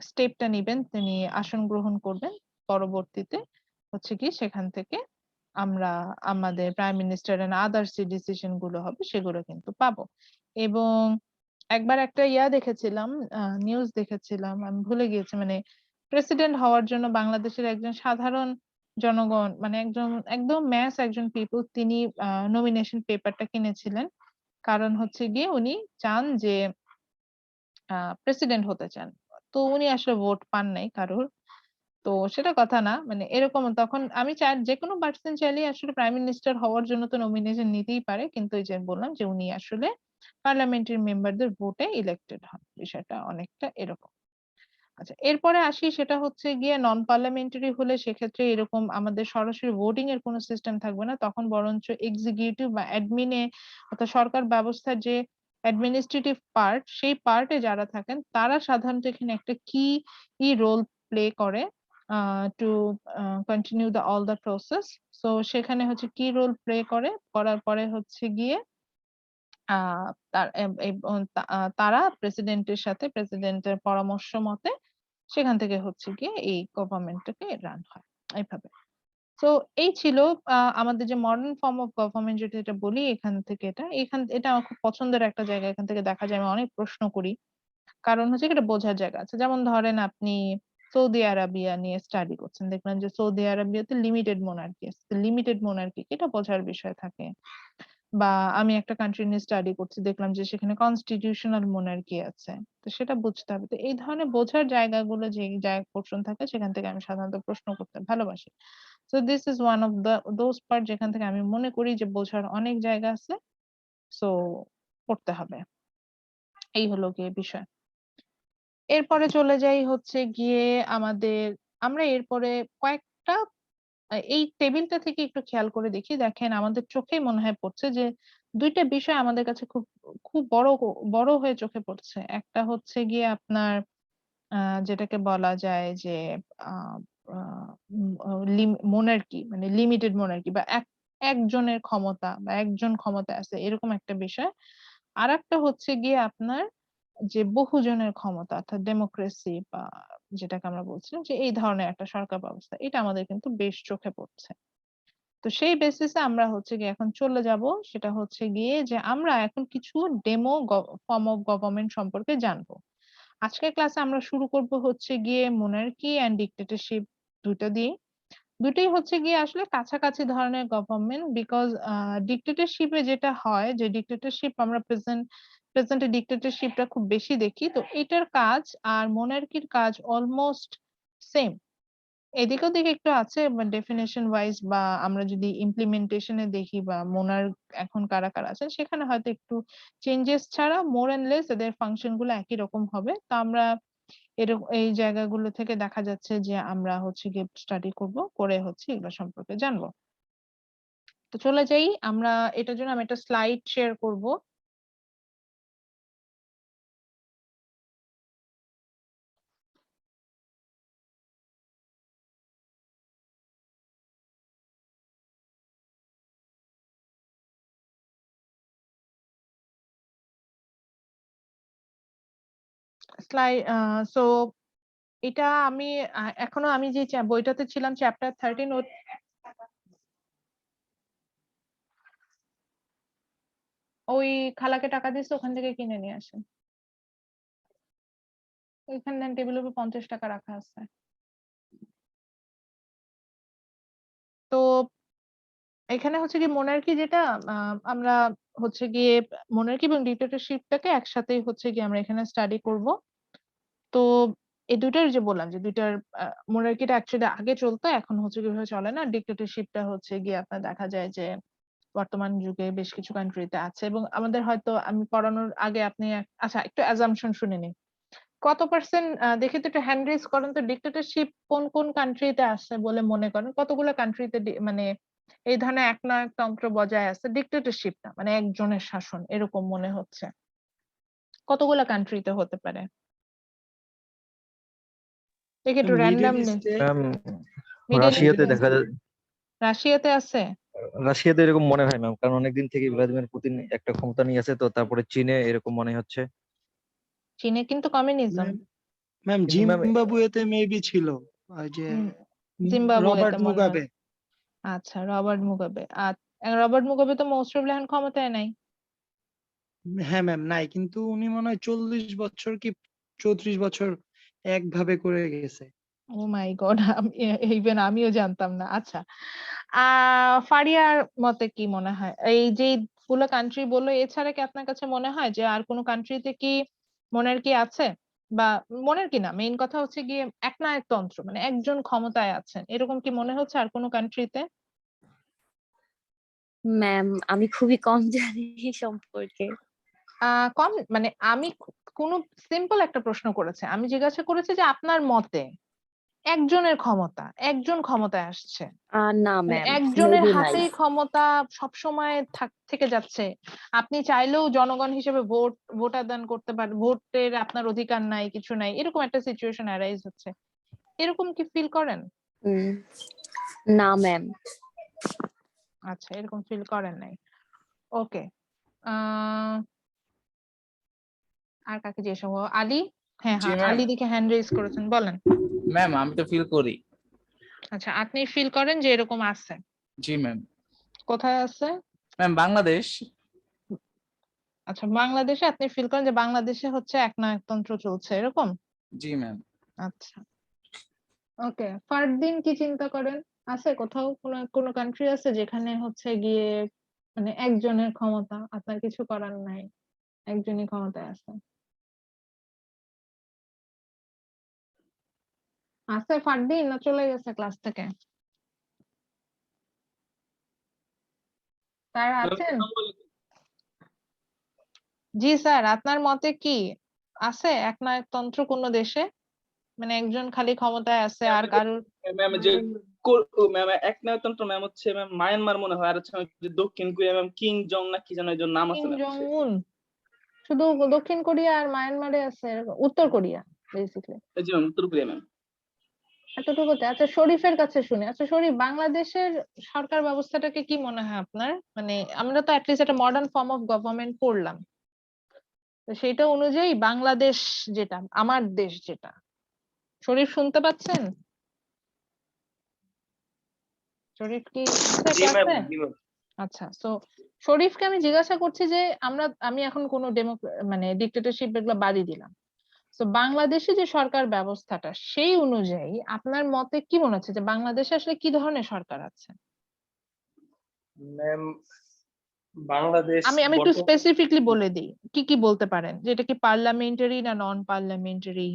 স্টেপটা নিবেন, তিনি আসন গ্রহণ করবেন। পরবর্তীতে হচ্ছে কি সেখান থেকে আমরা আমাদের প্রাইম মিনিস্টার এন্ড আদার্স যে ডিসিশন গুলো হবে সেগুলো কিন্তু পাবো। এবং একবার একটা দেখেছিলাম, নিউজ দেখেছিলাম, আমি ভুলে গিয়েছি, মানে প্রেসিডেন্ট হওয়ার জন্য বাংলাদেশের একজন সাধারণ জনগণ, মানে একদম ম্যাস একজন পিপল, তিনি নমিনেশন পেপারটা কিনেছিলেন, কারণ হচ্ছে গিয়ে উনি চান যে প্রেসিডেন্ট হতে চান। তো উনি আসলে ভোট পান নাই কারোর। তো সেটা কথা না, মানে এরকম তখন আমি চাই যে কোনো পার্সন চাইলে আসলে প্রাইম মিনিস্টার হওয়ার জন্য তো নমিনেশন নিতেই পারে, কিন্তু এই যে বললাম যে উনি আসলে পার্লামেন্টারি মেম্বারদের ভোটে ইলেক্টেড হন, বিষয়টা অনেকটা এরকম। আচ্ছা, এরপরে আসি, সেটা হচ্ছে গিয়ে নন পার্লামেন্টারি হলে সেক্ষেত্রে এরকম আমাদের সরাসরি ভোটিং এর কোনো সিস্টেম থাকবে না, তখন বরঞ্চ এক্সিকিউটিভ বা অ্যাডমিনে, অর্থাৎ সরকার ব্যবস্থার যে অ্যাডমিনিস্ট্রেটিভ পার্ট, সেই পার্টে যারা থাকেন তারা সাধারণত এখানে একটা কি রোল প্লে করে to continue the all the process. So সেখানে হচ্ছে কি রোল প্লে করার পরে হচ্ছে গিয়ে তারা প্রেসিডেন্টের সাথে প্রেসিডেন্টের পরামর্শ মতে সেখান থেকে হচ্ছে গিয়ে এই গভর্নমেন্টটাকে রান হয় এইভাবে। তো এই ছিল আমাদের যে মডার্ন ফর্ম অফ গভর্নমেন্ট যেটা বলি, এখান থেকে এটা আমার খুব পছন্দের একটা জায়গা, এখান থেকে দেখা যায় আমি অনেক প্রশ্ন করি, কারণ হচ্ছে এটা বোঝার জায়গা আছে। যেমন ধরেন আপনি সৌদি আরাবিয়া নিয়ে স্টাডি করছেন, দেখলেন যে সৌদি আরাবিয়াতে লিমিটেড মোনার্কি আছে, লিমিটেড মোনার্কি এটা বোঝার বিষয় থাকে। বা আমি একটা কান্ট্রি নিয়ে স্টাডি করছি, দেখলাম যে সেখানে কনস্টিটিউশনাল মোনার্কি আছে, তো সেটা বুঝতে হবে। তো এই ধরনের বোঝার জায়গাগুলো যে জায়গা পোর্শন থাকে, সেখান থেকে আমি সাধারণত প্রশ্ন করতে ভালোবাসি। So this is one of those part যেখান থেকে আমি মনে করি যে বোঝার অনেক জায়গা আছে, সো পড়তে হবে। এই হলো গিয়ে বিষয়। এরপরে চলে যাই হচ্ছে গিয়ে আমাদের, আমরা এরপরে কয়েকটা এই টেবিলটা থেকে একটু খেয়াল করে দেখি, দেখেন আমাদের চোখেই মনে হয় পড়ছে যে দুইটা বিষয় আমাদের কাছে খুব খুব বড় হয়ে চোখে পড়ছে। একটা হচ্ছে গিয়ে আপনার যেটাকে বলা যায় যে মোনার্কি মানে লিমিটেড মোনার্কি বা একজনের ক্ষমতা বা একজন ক্ষমতায় আছে এরকম একটা বিষয়। আর একটা হচ্ছে গিয়ে আপনার যে বহুজনের ক্ষমতা অর্থাৎ ডেমোক্রেসি বা যেটাকে আমরা বলছিলাম যে এই ধরনের একটা সরকার ব্যবস্থা, এটা আমাদের কিন্তু বেশ চোখে পড়ছে। তো সেই বেসিসে আমরা হচ্ছে গিয়ে এখন চলে যাব, সেটা হচ্ছে গিয়ে যে আমরা এখন কিছু ডেমো ফর্ম অফ গভর্নমেন্ট সম্পর্কে জানবো। আজকের ক্লাসে আমরা শুরু করব হচ্ছে গিয়ে মোনার্কি এন্ড ডিক্টেটরশিপ দুটো দিয়ে। দুটোই হচ্ছে গিয়ে আসলে কাছাকাছি ধরনের গভর্নমেন্ট, বিকজ ডিক্টেটরশিপে যেটা হয় যে ডিক্টেটরশিপ আমরা প্রেজেন্টে ডিক্টেটরশিপটা খুব বেশি দেখি, তো এটার কাজ আর মোনার্কির কাজ অলমোস্ট সেম। এদিক ওদিক একটু আছে ডেফিনেশন ওয়াইজ, বা আমরা যদি ইমপ্লিমেন্টেশনে দেখি বা মোনার্ক এখন কারা কারা আছেন সেখানে হয়তো একটু চেঞ্জেস ছাড়া মোর এন্ড লেস এদের ফাংশন গুলো একই রকম হবে। তো আমরা এরকম এই জায়গাগুলো থেকে দেখা যাচ্ছে যে আমরা হচ্ছে গিয়ে স্টাডি করব, করে হচ্ছে এগুলো সম্পর্কে জানবো। তো চলে যাই আমরা, এটার জন্য আমি একটা স্লাইড শেয়ার করব। স্লাইড সো এটা আমি এখনো আমি যে বইটাতে ছিলাম চ্যাপ্টার 13, ওই খালাকে টাকা দিচ্ছে ওখান থেকে কিনে নিয়ে আসেন। ওইখানে টেবিলের উপর 50 টাকা রাখা আছে। তো এখানে হচ্ছে কি মোনার্কি যেটা আমরা হচ্ছে গিয়ে মোনার্কি এবং ডিক্টেটরশিপটাকে একসাথেই হচ্ছে গিয়ে আমরা এখানে স্টাডি করব। তো এই দুইটার যে বললাম যে দুইটার মোনার্কিটা অ্যাকচুয়ালি আগে চলতো, এখন হচ্ছে কিভাবে চলে না। ডিক্টেটরশিপটা হচ্ছে গিয়ে আপনার দেখা যায় যে বর্তমান যুগে বেশ কিছু কান্ট্রিতে আছে, এবং আমাদের হয়তো আমি পড়ানোর আগে আপনি আচ্ছা একটু অ্যাজাম্পশন শুনে নিন। কত পার্সেন্ট দেখে তো একটু হ্যান্ড রেজ করেন তো, ডিক্টেটরশিপ কোন কোন কান্ট্রিতে আছে বলে মনে করেন? কতগুলো কান্ট্রিতে মানে এই ধরনের একনায়কতন্ত্র বজায় আছে, ডিক্টেটরশিপ না মানে একজনের শাসন এরকম মনে হচ্ছে? কতগুলো কান্ট্রিতে হতে পারে? দেখে একটু মিডল র্যান্ডম ইস্টে ম্যাম মিডল রাশিয়াতে দেখা যায়, রাশিয়াতে আছে। রাশিয়াতে এরকম মনে হয় ম্যাম, কারণ অনেকদিন থেকে ভ্লাদিমির পুতিন একটা ক্ষমতা নিয়ে আছে, তো তারপরে চীনে এরকম মনে হচ্ছে। চীনে কিন্তু কমিউনিজম। ম্যাম কিন্তু ম্যাম জিম্বাবুয়েতে মেবি ছিল ওই যে জিম্বাবুয়েতে রবার্ট মনে হয়। মুগাবে। আচ্ছা, রবার্ট মুগাবে। রবার্ট মুগাবে তো মোস্ট অফ এখন ক্ষমতায় নাই। হ্যাঁ ম্যাম নাই, কিন্তু উনি মনে হয় 40 বছর কি 34 বছর একভাবে করে গেছে। ও মাই গড, ইভেন আমিও জানতাম না। আচ্ছা, ফারিয়ার মতে কি মনে হয় এই যে গুলো কান্ট্রি বললো, এছাড়া কি আপনার কাছে মনে হয় যে আর কোনো কান্ট্রিতে কি মোনার্কি আছে? বা মোনার্কি না, মেইন কথা হচ্ছে গিয়ে একনায়কতন্ত্র মানে একজন ক্ষমতায় আছেন, এরকম কি মনে হচ্ছে আর কোনো কান্ট্রিতে? ম্যাম আমি খুবই কম জানি এই সম্পর্কে। কম মানে আমি কোনো সিম্পল একটা প্রশ্ন করেছে, আমি জিজ্ঞাসা করেছি যে আপনার মতে একজনের ক্ষমতা, একজন ক্ষমতায় আসছে না মানে ম্যাম, একজনের মেবি নাই। হাতেই ক্ষমতা সবসময় থেকে যাচ্ছে। আপনি চাইলেও জনগণ হিসেবে ভোটাদান করতে পারেন, ভোটের আপনার অধিকার নাই, কিছু নাই, এরকম একটা সিচুয়েশন অ্যারাইজ হচ্ছে, এরকম কি ফিল করেন? উম, না ম্যাম। আচ্ছা, এরকম ফিল করেন নাই। ওকে, আর কাকে জিজ্ঞেস করবো? আলী। হ্যাঁ জি হ্যাঁ, ম্যাম। আলী দিকে হ্যান্ড রেজ করেছেন, বলেন। ম্যাম আমি তো ফিল করি। আচ্ছা, আপনি ফিল করেন যে এরকম আছে? জি ম্যাম। কোথায় আছে? ম্যাম বাংলাদেশ। আচ্ছা, বাংলাদেশে আপনি ফিল করেন যে বাংলাদেশে হচ্ছে একনায়কতন্ত্র চলছে এরকম? জি ম্যাম। আচ্ছা, ওকে। ফারদিন কি চিন্তা করেন? আছে কোথাও কোনো কান্ট্রি আছে যেখানে হচ্ছে গিয়ে মানে একজনের ক্ষমতা, আপনার কিছু করার নাই, একজনই ক্ষমতায় আছে? আছে ফারদিন না চলে গেছে ক্লাস থেকে? স্যার আছেন? জি স্যার, আপনার মতে কি আছে একনায়কতন্ত্র কোনো দেশে, মানে একজন খালি ক্ষমতায় আছে আর কারোর? ম্যাম যে ম্যাম একনায়কতন্ত্র ম্যাম হচ্ছে ম্যাম মায়ানমার মনে হয়, আর হচ্ছে যে দক্ষিণ কোরিয়া ম্যাম কিং জং না কি যেন এর নাম আছে কিম ম্যাম। জং উন শুধু দক্ষিণ কোরিয়া আর মায়ানমারে আছে, এরকম উত্তর কোরিয়া বেসিক্যালি জি ম্যাম, উত্তর কোরিয়া ম্যাম। এতটুকুতে। আচ্ছা শরীফের কাছে শুনি। আচ্ছা শরীফ, বাংলাদেশের সরকার ব্যবস্থাটাকে কি মনে হয় আপনার? মানে আমরা তো অ্যাটলিস্ট একটা মডার্ন ফর্ম অফ গভর্নমেন্ট পড়লাম, তো সেইটা অনুযায়ী বাংলাদেশ যেটা, আমার দেশ যেটা, শরীফ শুনতে পাচ্ছেন? শরীফ কি আছে জি ম্যাম, ক্লাসে? জি ম্যাম। আচ্ছা, তো শরীফকে আমি জিজ্ঞাসা করছি যে আমি এখন কোনো মানে ডিক্টেটরশিপ এগুলো বাদই দিলাম, তো বাংলাদেশে যে সরকার ব্যবস্থাটা সেই অনুযায়ী আপনার মতে কি মনে হচ্ছে যে বাংলাদেশে আসলে কি ধরনের সরকার আছে? ম্যাম বাংলাদেশ আমি একটু স্পেসিফিকলি বলে দিই কি কি বলতে পারেন, যে এটা কি পার্লামেন্টারি না নন পার্লামেন্টারি,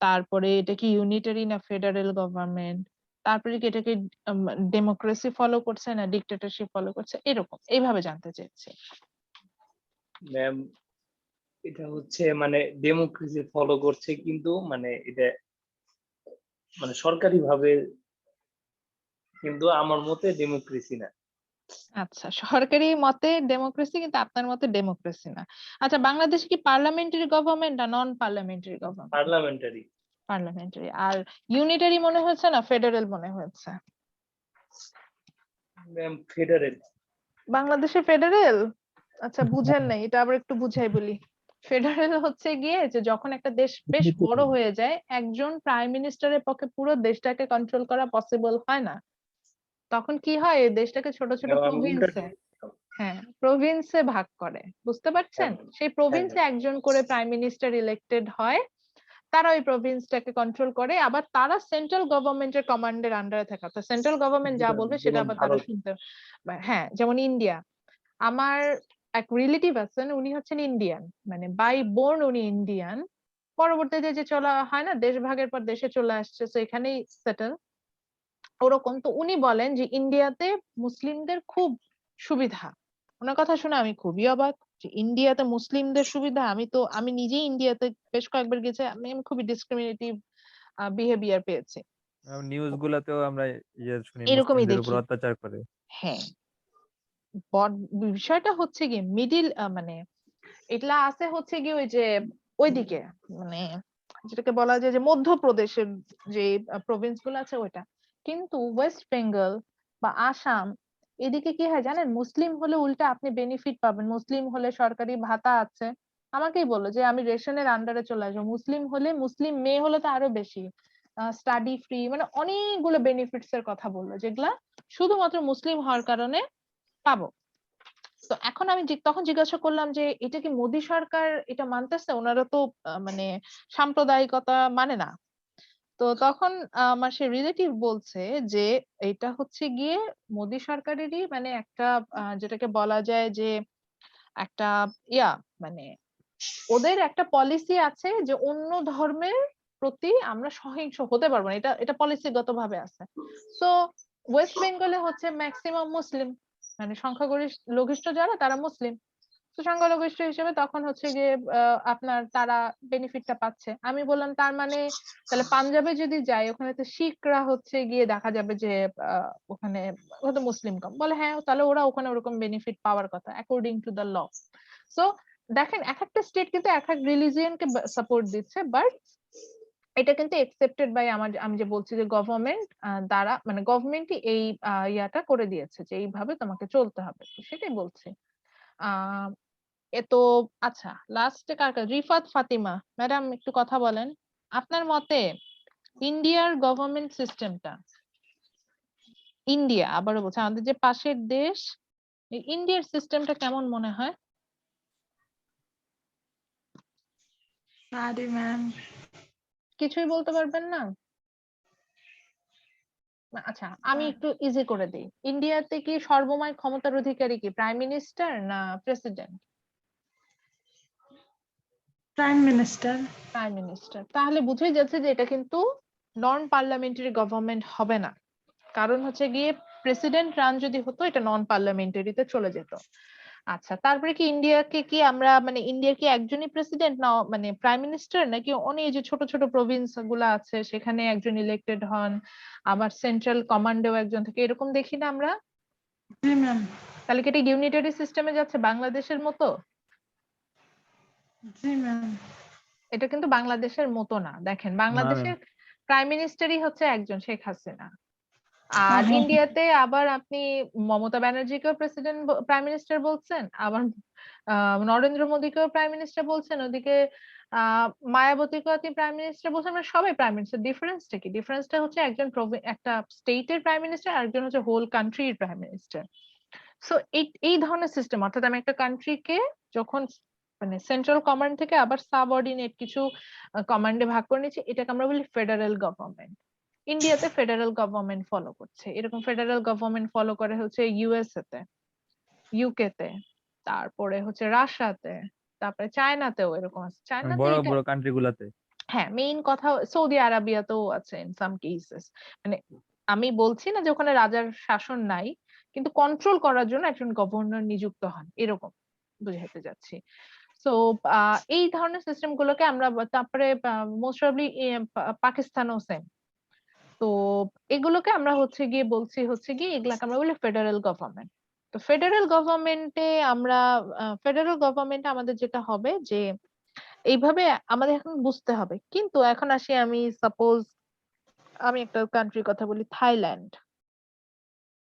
তারপরে এটা কি ইউনিটারি না ফেডারেল গভর্নমেন্ট, তারপরে কি এটাকে ডেমোক্রেসি ফলো করছে না ডিক্টেটরশিপ ফলো করছে, এরকম এইভাবে জানতে চাইছি। ম্যাম এটা হচ্ছে মানে ডেমোক্রেসি ফলো করছে, কিন্তু মানে এটা মানে সরকারি ভাবে, কিন্তু আমার মতে ডেমোক্রেসি না। আচ্ছা, সরকারি মতে ডেমোক্রেসি কিন্তু আপনার মতে ডেমোক্রেসি না। আচ্ছা, বাংলাদেশে কি পার্লামেন্টারি গভর্নমেন্ট না নন পার্লামেন্টারি গভর্নমেন্ট? পার্লামেন্টারি। পার্লামেন্টারি। আর ইউনিটারি মনে হচ্ছে না ফেডারেল মনে হচ্ছে? Ma'am federal. বাংলাদেশে ফেডারেল? আচ্ছা বুঝেন নাই, এটা আবার একটু বুঝাই বলি। ফেডারেল হচ্ছে গিয়ে যে যখন একটা দেশ বেশ বড় হয়ে যায়, একজন প্রাইম মিনিস্টারের পক্ষে পুরো দেশটাকে কন্ট্রোল করা পসিবল হয় না, তখন কি হয় এই দেশটাকে ছোট ছোট ম্যাম আমি উল্টা প্রভিন্সে, হ্যাঁ প্রভিন্সে ভাগ করে, বুঝতে পারছেন? হ্যাঁ, সেই প্রভিন্সে হ্যাঁ। একজন করে প্রাইম মিনিস্টার ইলেক্টেড হয়, তারা ওই প্রভিন্সটাকে কন্ট্রোল করে, আবার তারা সেন্ট্রাল গভর্নমেন্টের কমান্ডের আন্ডারে থাকে, অর্থাৎ সেন্ট্রাল গভর্নমেন্ট যা বলবে সেটা যেমন আবার তারা ভারত। শুনতে। হ্যাঁ, যেমন ইন্ডিয়া। আমার এক রিলেটিভ আছেন, উনি হচ্ছেন ইন্ডিয়ান, মানে বাই বোর্ন উনি ইন্ডিয়ান, পরবর্তীতে যে চলা হয় না দেশ ভাগের পর দেশে চলে আসছে, তো এখানেই সেটেল, ওরকম। তো উনি বলেন যে ইন্ডিয়াতে মুসলিমদের খুব সুবিধা। ওনার কথা শুনে আমি খুবই অবাক যে ইন্ডিয়াতে মুসলিমদের সুবিধা। আমি নিজেই ইন্ডিয়াতে বেশ কয়েকবার গেছি, আমি খুবই ডিসক্রিমিনেটিভ বিহেভিয়ার পেয়েছি। নিউজ গুলাতেও আমরা শুনি এরকমই মুসলিমদের উপর দেখি। অত্যাচার করে। হ্যাঁ, বিষয়টা হচ্ছে কি মিডিল, মানে এগুলা আছে হচ্ছে কি ওই যে ওইদিকে, মানে যেটাকে বলা যায় যে মধ্যপ্রদেশের যে প্রভিন্স গুলো আছে ওইটা, কিন্তু ওয়েস্ট বেঙ্গল বা আসাম এদিকে কি হয় জানেন, মুসলিম হলে উল্টা আপনি বেনিফিট পাবেন, মুসলিম হলে সরকারি ভাতা আছে। আমাকেই বললো যে আমি রেশনের আন্ডারে চলে আসবো, মুসলিম হলে, মুসলিম মেয়ে হলে তো আরো বেশি, স্টাডি ফ্রি, মানে অনেকগুলো বেনিফিটস এর কথা বললো যেগুলা শুধুমাত্র মুসলিম হওয়ার কারণে পাবো। তো এখন আমি তখন জিজ্ঞাসা করলাম যে এটা কি মোদী সরকার এটা মানতেছে? ওনারা তো মানে সাম্প্রদায়িকতা মানে না। তো তখন আমার সে রিলেটিভ বলছে যে এটা হচ্ছে গিয়ে মোদী সরকারেরই মানে একটা যেটাকে বলা যায় যে একটা ইয়া, মানে ওদের একটা পলিসি আছে যে অন্য ধর্মের প্রতি আমরা সহিংস হতে পারবো না, এটা এটা পলিসিগত ভাবে আছে। তো ওয়েস্ট বেঙ্গলে হচ্ছে ম্যাক্সিমাম মুসলিম, মানে সংখ্যাগরিষ্ঠ যারা তারা মুসলিম, তো সংখ্যালঘিষ্ঠ হিসেবে তখন হচ্ছে গিয়ে আপনার তারা বেনিফিটটা পাচ্ছে। আমি বললাম তার মানে তাহলে পাঞ্জাবে যদি যাই ওখানে তো শিখরা হচ্ছে গিয়ে দেখা যাবে যে ওখানে হয়তো মুসলিম কম। বলে হ্যাঁ, তাহলে ওরা ওখানে ওরকম বেনিফিট পাওয়ার কথা according to the law. So দেখেন এক একটা স্টেট কিন্তু এক এক রিলিজিয়নকে সাপোর্ট দিচ্ছে, বাট এটা কিন্তু একসেপ্টেড বাই আমি যে বলছি যে গভর্নমেন্ট দ্বারা, মানে গভর্নমেন্টই এই ইয়াটা করে দিয়েছে যে এইভাবে তোমাকে চলতে হবে, তো সেটাই বলছি। আহ তো আচ্ছা, লাস্টে রিফাত ফাতিমা ম্যাডাম একটু কথা বলেন, আপনার মতে ইন্ডিয়ার গভর্নমেন্ট সিস্টেমটা, ইন্ডিয়া আবারও বলছি আমাদের যে পাশের দেশ, ইন্ডিয়ার সিস্টেমটা কেমন মনে হয়? ম্যাম কিছুই বলতে পারবেন না? আচ্ছা আমি একটু ইজি করে দিই, ইন্ডিয়াতে কি সর্বময় ক্ষমতার অধিকারী কি প্রাইম মিনিস্টার না president? Prime minister. Prime minister. তাহলে বুঝেই যাচ্ছে যে এটা কিন্তু নন পার্লামেন্টারি গভর্নমেন্ট হবে না, কারণ হচ্ছে গিয়ে প্রেসিডেন্ট রান যদি হতো এটা নন পার্লামেন্টারিতে চলে যেত। আচ্ছা, তারপরে কি ইন্ডিয়াকে কি আমরা মানে ইন্ডিয়ার কি একজনই প্রেসিডেন্ট না মানে প্রাইম মিনিস্টার, নাকি অনেক যে ছোট ছোট প্রভিন্স গুলা আছে সেখানে একজন ইলেক্টেড হন, আবার সেন্ট্রাল কমান্ডেও একজন থাকে, এরকম দেখি না আমরা? জি ম্যাম। তাহলে কি এটা ইউনিটারি সিস্টেমে যাচ্ছে বাংলাদেশের মতো? জি ম্যাম। এটা কিন্তু বাংলাদেশের মতো না। দেখেন, না ম্যাম, বাংলাদেশের প্রাইম মিনিস্টারই হচ্ছে একজন, শেখ হাসিনা। আর হ্যাঁ। ইন্ডিয়াতে আবার আপনি মমতা ব্যানার্জিকেও প্রেসিডেন্ট প্রাইম মিনিস্টার বলছেন, আবার নরেন্দ্র মোদীকেও প্রাইম মিনিস্টার বলছেন, ওদিকে মায়াবতীকেও আপনি প্রাইম মিনিস্টার বলছেন, মানে সবাই প্রাইম মিনিস্টার। ডিফারেন্সটা কি? ডিফারেন্সটা হচ্ছে একজন একটা স্টেটের প্রাইম মিনিস্টার, আরেকজন হচ্ছে হোল কান্ট্রির প্রাইম মিনিস্টার। সো এই ধরনের সিস্টেম, অর্থাৎ আমি একটা কান্ট্রিকে যখন মানে সেন্ট্রাল কমান্ড থেকে আবার সাবঅর্ডিনেট কিছু কমান্ডে ভাগ করে নিচ্ছি, এটাকে আমরা বলি ফেডারেল গভর্নমেন্ট। ইন্ডিয়াতে ফেডারেল গভর্নমেন্ট ফলো করছে, এরকম ফেডারেল গভর্নমেন্ট ফলো করে হচ্ছে ইউএসএ তে, ইউকে তে, তারপরে হচ্ছে রাশিয়াতে, তারপরে চায়নাতেও এরকম আছে। চায়নাতে বড় এটা বড় কান্ট্রি গুলাতে। হ্যাঁ, মেইন কথা সৌদি আরাবিয়াতেও আছে ইন সাম কেসেস। মানে আমি বলছি না যে ওখানে রাজার শাসন নাই, কিন্তু কন্ট্রোল করার জন্য একজন গভর্নর নিযুক্ত হন, এরকম বুঝাতে যাচ্ছি। সো এই ধরনের সিস্টেম গুলোকে আমরা তারপরে মোস্ট প্রবাবলি পাকিস্তানও সেম। তো এগুলোকে আমরা হচ্ছে গিয়ে বলছি হচ্ছে গিয়ে এগুলাকে আমরা বলি ফেডারেল গভর্নমেন্ট। তো ফেডারেল গভর্নমেন্টে আমরা ফেডারেল গভর্নমেন্টে আমাদের যেটা হবে যে এইভাবে আমাদের এখন বুঝতে হবে। কিন্তু এখন আসি, আমি সাপোজ আমি একটা কান্ট্রির কথা বলি, থাইল্যান্ড।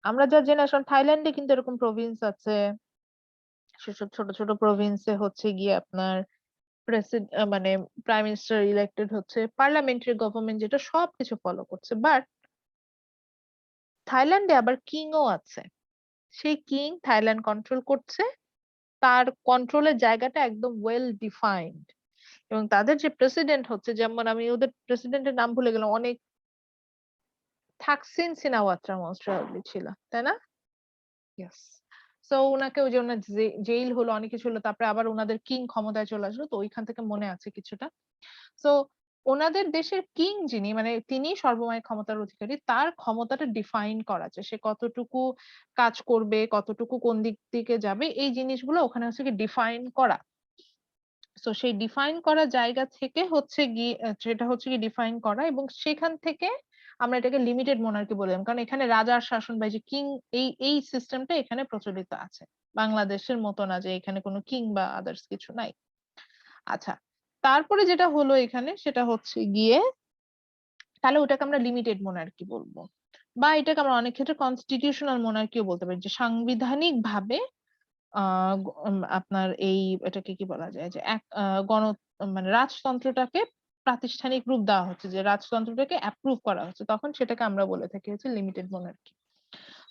আমরা যা জেনে আসলাম থাইল্যান্ডে কিন্তু এরকম প্রভিন্স আছে, সেসব ছোট ছোট প্রভিন্সে হচ্ছে গিয়ে আপনার মানে প্রাইম মিনিস্টার ইলেক্টেড হচ্ছে, পার্লামেন্টারি গভর্নমেন্ট যেটা সবকিছু ফলো করছে। বাট থাইল্যান্ডে আবার কিংও আছে, সেই কিং থাইল্যান্ড কন্ট্রোল করছে, তার কন্ট্রোলের জায়গাটা একদম ওয়েল ডিফাইন্ড। এবং তাদের যে প্রেসিডেন্ট হচ্ছে, যেমন আমি ওদের প্রেসিডেন্টের নাম ভুলে গেলাম, অনেক থাকসিন সিনাওয়াত্রা মোস্ট প্রবাবলি ছিল, তাই না? ইয়েস। সো ওনাকে ওই যে ওনার জেল হলো, অনেক কিছু হলো, তারপরে আবার ওনাদের কিং ক্ষমতায় চলে আসলো, তো ওইখান থেকে মনে আছে কিছুটা। সো ওনাদের দেশের কিং যিনি, মানে তিনি সর্বময় ক্ষমতার অধিকারী, তার ক্ষমতাটা ডিফাইন করা আছে, সে কতটুকু কাজ করবে, কতটুকু কোন দিক দিকে যাবে, এই জিনিসগুলো ওখানে হচ্ছে কি ডিফাইন করা। সো সেই ডিফাইন করা জায়গা থেকে হচ্ছে গিয়ে যেটা হচ্ছে কি ডিফাইন করা, এবং সেখান থেকে আমরা এটাকে লিমিটেড মোনার্কি বললাম, কারণ এখানে রাজার শাসন বা যে কিং, এই সিস্টেমটা এখানে প্রচলিত আছে। বাংলাদেশের মতো না যে এখানে কোনো কিং বা আদার্স কিছু নাই। আচ্ছা, তারপরে যেটা হলো এখানে সেটা হচ্ছে গিয়ে, তাহলে ওটাকে আমরা লিমিটেড মোনার্কি বলবো, বা এটাকে আমরা অনেক ক্ষেত্রে কনস্টিটিউশনাল মোনার্কিও বলতে পারি, যে সাংবিধানিক ভাবে আপনার এই এটাকে কি বলা যায়, যে এক মানে রাজতন্ত্রটাকে প্রাতিষ্ঠানিক রূপ দেওয়া হচ্ছে, যে রাজতন্ত্রটাকে অ্যাপ্রুভ করা হচ্ছে, তখন সেটাকে আমরা বলে থাকি হচ্ছে লিমিটেড মোনার্কি।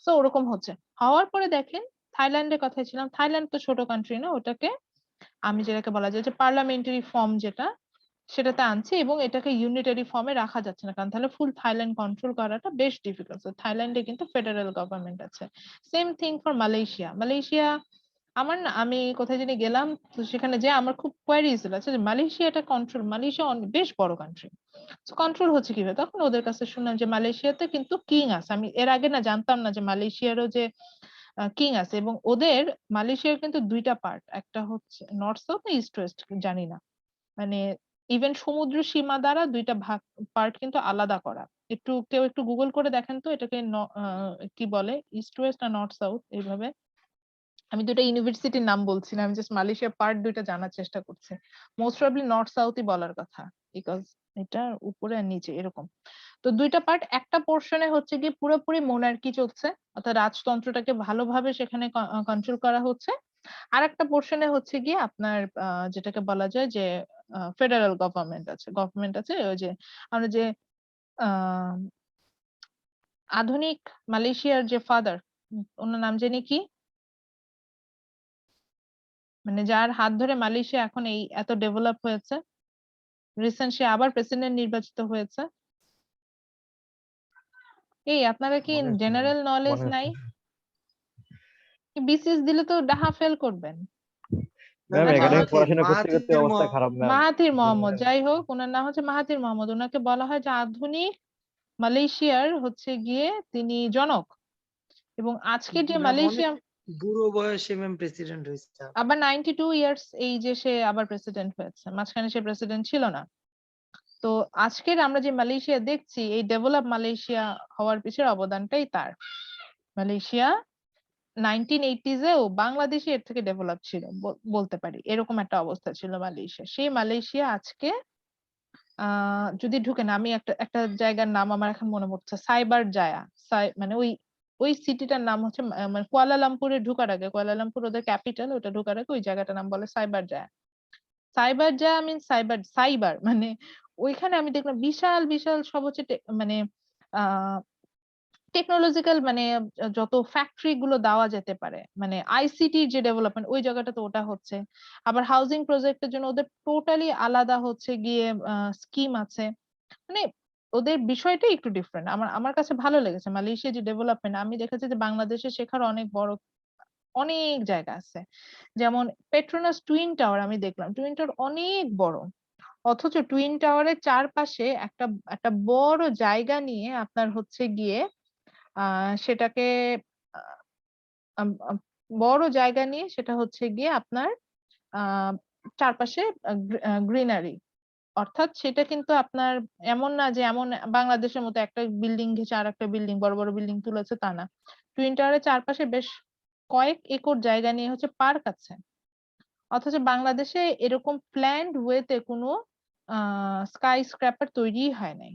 সো ওরকম হচ্ছে হওয়ার পরে দেখেন, থাইল্যান্ডের কথাই ছিলাম, থাইল্যান্ড তো ছোট কান্ট্রি না, ওটাকে আমি যেটাকে বলা যায় যে পার্লামেন্টারি ফর্ম যেটা, সেটাতে আনছে, এবং এটাকে ইউনিটারি ফর্মে রাখা যাচ্ছে না, কারণ তাহলে ফুল থাইল্যান্ড কন্ট্রোল করাটা বেশ ডিফিকাল্ট। তো থাইল্যান্ডে কিন্তু ফেডারেল গভর্নমেন্ট আছে। Same thing for Malaysia. Malaysia আমি কোথায় জানি গেলাম, তো সেখানে যে আমার খুব কোয়ারিজ আছে যে মালয়েশিয়াটা কন্ট্রোল, মালয়েশিয়া বেশ বড় কান্ট্রি, কন্ট্রোল হচ্ছে কিভাবে? তখন ওদের কাছে শুনলাম যে মালয়েশিয়াতে কিন্তু কিং আছে। আমি এর আগে না জানতাম না যে মালয়েশিয়ারও যে কিং আছে, এবং ওদের মালয়েশিয়ার কিন্তু দুইটা পার্ট, একটা হচ্ছে নর্থ সাউথ না ইস্ট ওয়েস্ট জানি না, মানে ইভেন সমুদ্র সীমা দ্বারা দুইটা ভাগ পার্ট কিন্তু আলাদা করা। কেউ একটু গুগল করে দেখেন তো এটাকে কি বলে, ইস্ট ওয়েস্ট না নর্থ সাউথ এইভাবে। আমি দুটো ইউনিভার্সিটির নাম বলছি না, আমি জাস্ট মালয়েশিয়া পার্ট দুইটা জানার চেষ্টা করছি। মোস্ট প্রবাবলি নর্থ সাউথই বলার কথা, বিকজ এটা উপরে আর নিচে এরকম। তো দুইটা পার্ট, একটা পোর্শনে হচ্ছে গিয়ে পুরোপুরি মোনার্কি চলছে, অর্থাৎ রাজতন্ত্রটাকে ভালোভাবে সেখানে কন্ট্রোল করা হচ্ছে। আর একটা পোর্শনে হচ্ছে গিয়ে আপনার যেটাকে বলা যায় যে ফেডারেল গভর্নমেন্ট আছে, ওই যে আমরা যে আহ আধুনিক মালয়েশিয়ার যে ফাদার, ওনার নাম জানি কি, মানে যার হাত ধরে মালয়েশিয়া এখন এই এত ডেভেলপ হয়েছে, রিসেন্ট সে আবার প্রেসিডেন্ট নির্বাচিত হয়েছে। এই আপনারা কি মনে আছে ম্যাম, জেনারেল নলেজ মনে আছে। নাই? বিসিএস দিলে তো ডাহা ফেল করবেন। ম্যাম আচ্ছা, একাডেমিক পড়াশোনা করতে করতে মাহাথির অবস্থা খারাপ ম্যাম। মাহাথির মোহাম্মদ, যাই হোক ওনার নাম হচ্ছে মাহাথির মোহাম্মদ, ওনাকে বলা হয় যে আধুনিক মালয়েশিয়ার হচ্ছে গিয়ে তিনি জনক। এবং আজকে যে ম্যাম মালয়েশিয়া, বুড়ো বয়সে ম্যাম প্রেসিডেন্ট হয়েছে। আবার 92 ইয়ার্স এই যে সে আবার প্রেসিডেন্ট হয়েছে, মাঝখানে সে প্রেসিডেন্ট ছিল না। তো আজকের আমরা যে মালয়েশিয়া দেখছি, এই ডেভেলপ মালয়েশিয়া হওয়ার পিছনে অবদানটাই তার। মালয়েশিয়া 1980s এও বাংলাদেশে এর থেকে ডেভেলপ ছিল বলতে পারি, এরকম একটা অবস্থা ছিল মালয়েশিয়া। সেই মালয়েশিয়া আজকে যদি ঢুকেন, আমি একটা একটা জায়গার নাম আমার এখন মনে পড়ছে, সাইবার জায়া, মানে ওই সিটিটার নাম হচ্ছে মানে কুয়ালালামপুরে ঢোকার আগে, কুয়ালালামপুর ওদের ক্যাপিটাল, ওটা ঢোকার আগে ওই জায়গাটার নাম বলে সাইবার জায়া। সাইবার জায়া মিন সাইবার মানে ওইখানে আমি দেখলাম বিশাল বিশাল সব হচ্ছে মানে টেকনোলজিক্যাল মানে যত ফ্যাক্টরি গুলো দেওয়া যেতে পারে, মানে আইসিটি যে ডেভেলপমেন্ট ওই জায়গাটাতে ওটা হচ্ছে। আবার হাউজিং প্রজেক্টের জন্য ওদের টোটালি আলাদা হচ্ছে গিয়ে স্কিম আছে। মানে ওদের বিষয়টাই একটু ডিফারেন্ট। আমার কাছে ভালো লেগেছে মালয়েশিয়া যে ডেভেলপমেন্ট। আমি দেখেছি যে বাংলাদেশে শেখার অনেক জায়গা আছে। যেমন পেট্রোনাস টুইন টাওয়ার আমি দেখলাম, টুইন টাওয়ার অনেক বড়, অথচ টুইন টাওয়ারের চারপাশে একটা একটা বড় জায়গা নিয়ে আপনার হচ্ছে গিয়ে সেটাকে আহ, আম- আম- বড় জায়গা নিয়ে সেটা হচ্ছে গিয়ে আপনার চারপাশে গ্রিনারি। অর্থাৎ সেটা কিন্তু আপনার এমন না যে এমন বাংলাদেশের মতো একটা বিল্ডিং ঘেঁষে আর একটা বিল্ডিং, বড় বড় বিল্ডিং তুলেছে, তা না। টুইন টাওয়ারের চারপাশে বেশ কয়েক একর জায়গা নিয়ে হচ্ছে পার্ক আছে। অথচ বাংলাদেশে এরকম প্ল্যান্ড ওয়েতে কোনো স্কাই স্ক্র্যাপার তৈরি হয় নাই।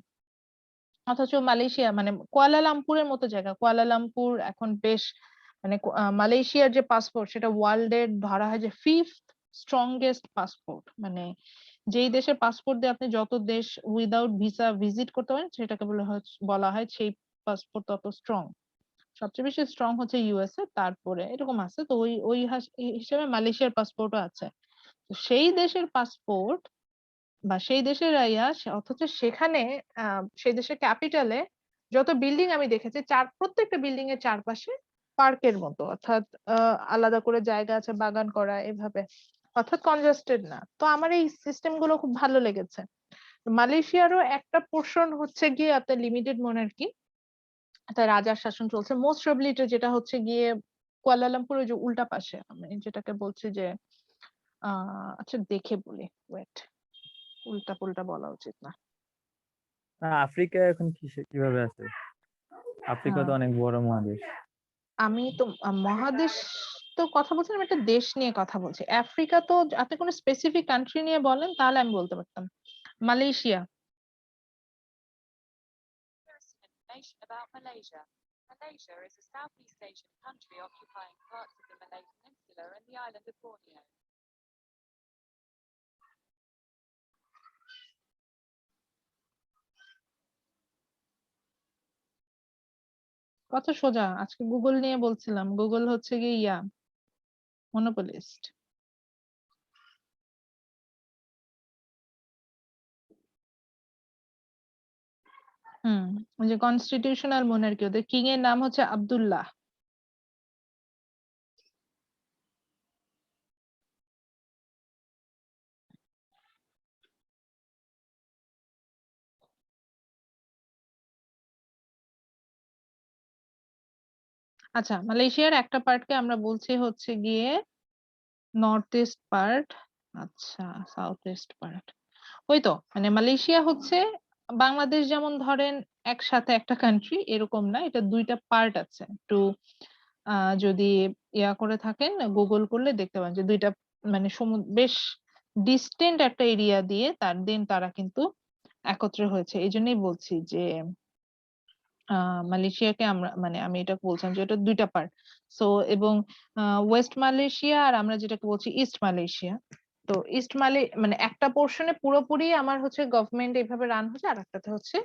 অথচ মালয়েশিয়া মানে কুয়ালালামপুরের মতো জায়গা, কুয়ালালামপুর এখন বেশ মানে মালয়েশিয়ার যে পাসপোর্ট সেটা ওয়ার্ল্ড এর ধরা হয় যে 5th স্ট্রংগেস্ট পাসপোর্ট। মানে যেই দেশের পাসপোর্ট দিয়ে আপনি যত দেশ উইদাউট ভিসা ভিজিট করতে পারেন সেটাকে বলা হয় সেই পাসপোর্ট তত স্ট্রং। সবচেয়ে বেশি স্ট্রং হচ্ছে ইউএসএ, তারপরে এরকম আছে। তো ওই ওই হিসেবে মালয়েশিয়ার পাসপোর্টও আছে। তো সেই দেশের পাসপোর্ট বা সেই দেশের অথচ সেখানে সেই দেশের ক্যাপিটালে যত বিল্ডিং আমি দেখেছি, প্রত্যেকটা বিল্ডিং এর চারপাশে পার্কের মতো, অর্থাৎ আলাদা করে জায়গা আছে বাগান করা এভাবে, অর্থাৎ কনজাস্টেড না। তো আমার এই সিস্টেম গুলো খুব ভালো লেগেছে। মালয়েশিয়ারও একটা পোর্শন হচ্ছে গিয়ে আপনার লিমিটেড মনার্কি, তার রাজার শাসন চলছে। মোস্ট প্রবাবলি যেটা হচ্ছে গিয়ে কুয়ালালামপুরের যে উল্টা পাশে, আমি যেটাকে বলছি যে আচ্ছা দেখে বলি, ওয়েট, উল্টা পুল্টা বলা উচিত না। আফ্রিকা এখন কিভাবে আছে? আফ্রিকা তো অনেক বড় মহাদেশ। আমি তো মহাদেশ তো কথা বলছি না, আমি একটা দেশ নিয়ে কথা বলছি। আফ্রিকা তো আপনি কোনো স্পেসিফিক কান্ট্রি নিয়ে বলেন তাহলে আমি বলতে পারতাম। Malaysia. Information about Malaysia. Malaysia is a Southeast Asian country occupying parts of the Malay Peninsula and the island of Borneo. কত সোজা, আজকে গুগল নিয়ে বলছিলাম, গুগল হচ্ছে গিয়ে মনোপলিস্ট। ওই যে কনস্টিটিউশনাল মনার্কি, ওদের কিং এর নাম হচ্ছে আব্দুল্লাহ। আচ্ছা, মালয়েশিয়ার একটা পার্টকে আমরা বলছি হচ্ছে গিয়ে নর্থ ইস্ট পার্ট, আচ্ছা সাউথ ইস্ট পার্ট। ওই তো মানে মালয়েশিয়া হচ্ছে বাংলাদেশ যেমন ধরেন একসাথে একটা কান্ট্রি, এরকম না, এটা দুইটা পার্ট আছে। একটু যদি ইয়া করে থাকেন গুগল করলে দেখতে পাবেন যে দুইটা মানে বেশ ডিস্টেন্ট একটা এরিয়া দিয়ে তারা কিন্তু একত্রে হয়েছে। এই জন্যই বলছি যে মালয়েশিয়াকে আমরা মানে আমি এটা বলছিলাম যে এটা দুইটা পার্ট। সো এবং ওয়েস্ট মালয়েশিয়া আর আমরা যেটাকে বলছি ইস্ট মালয়েশিয়া। তো ইস্ট মানে একটা পোর্শনে পুরোপুরি আমার হচ্ছে গভর্নমেন্ট এইভাবে রান হচ্ছে, আর একটাতে হচ্ছে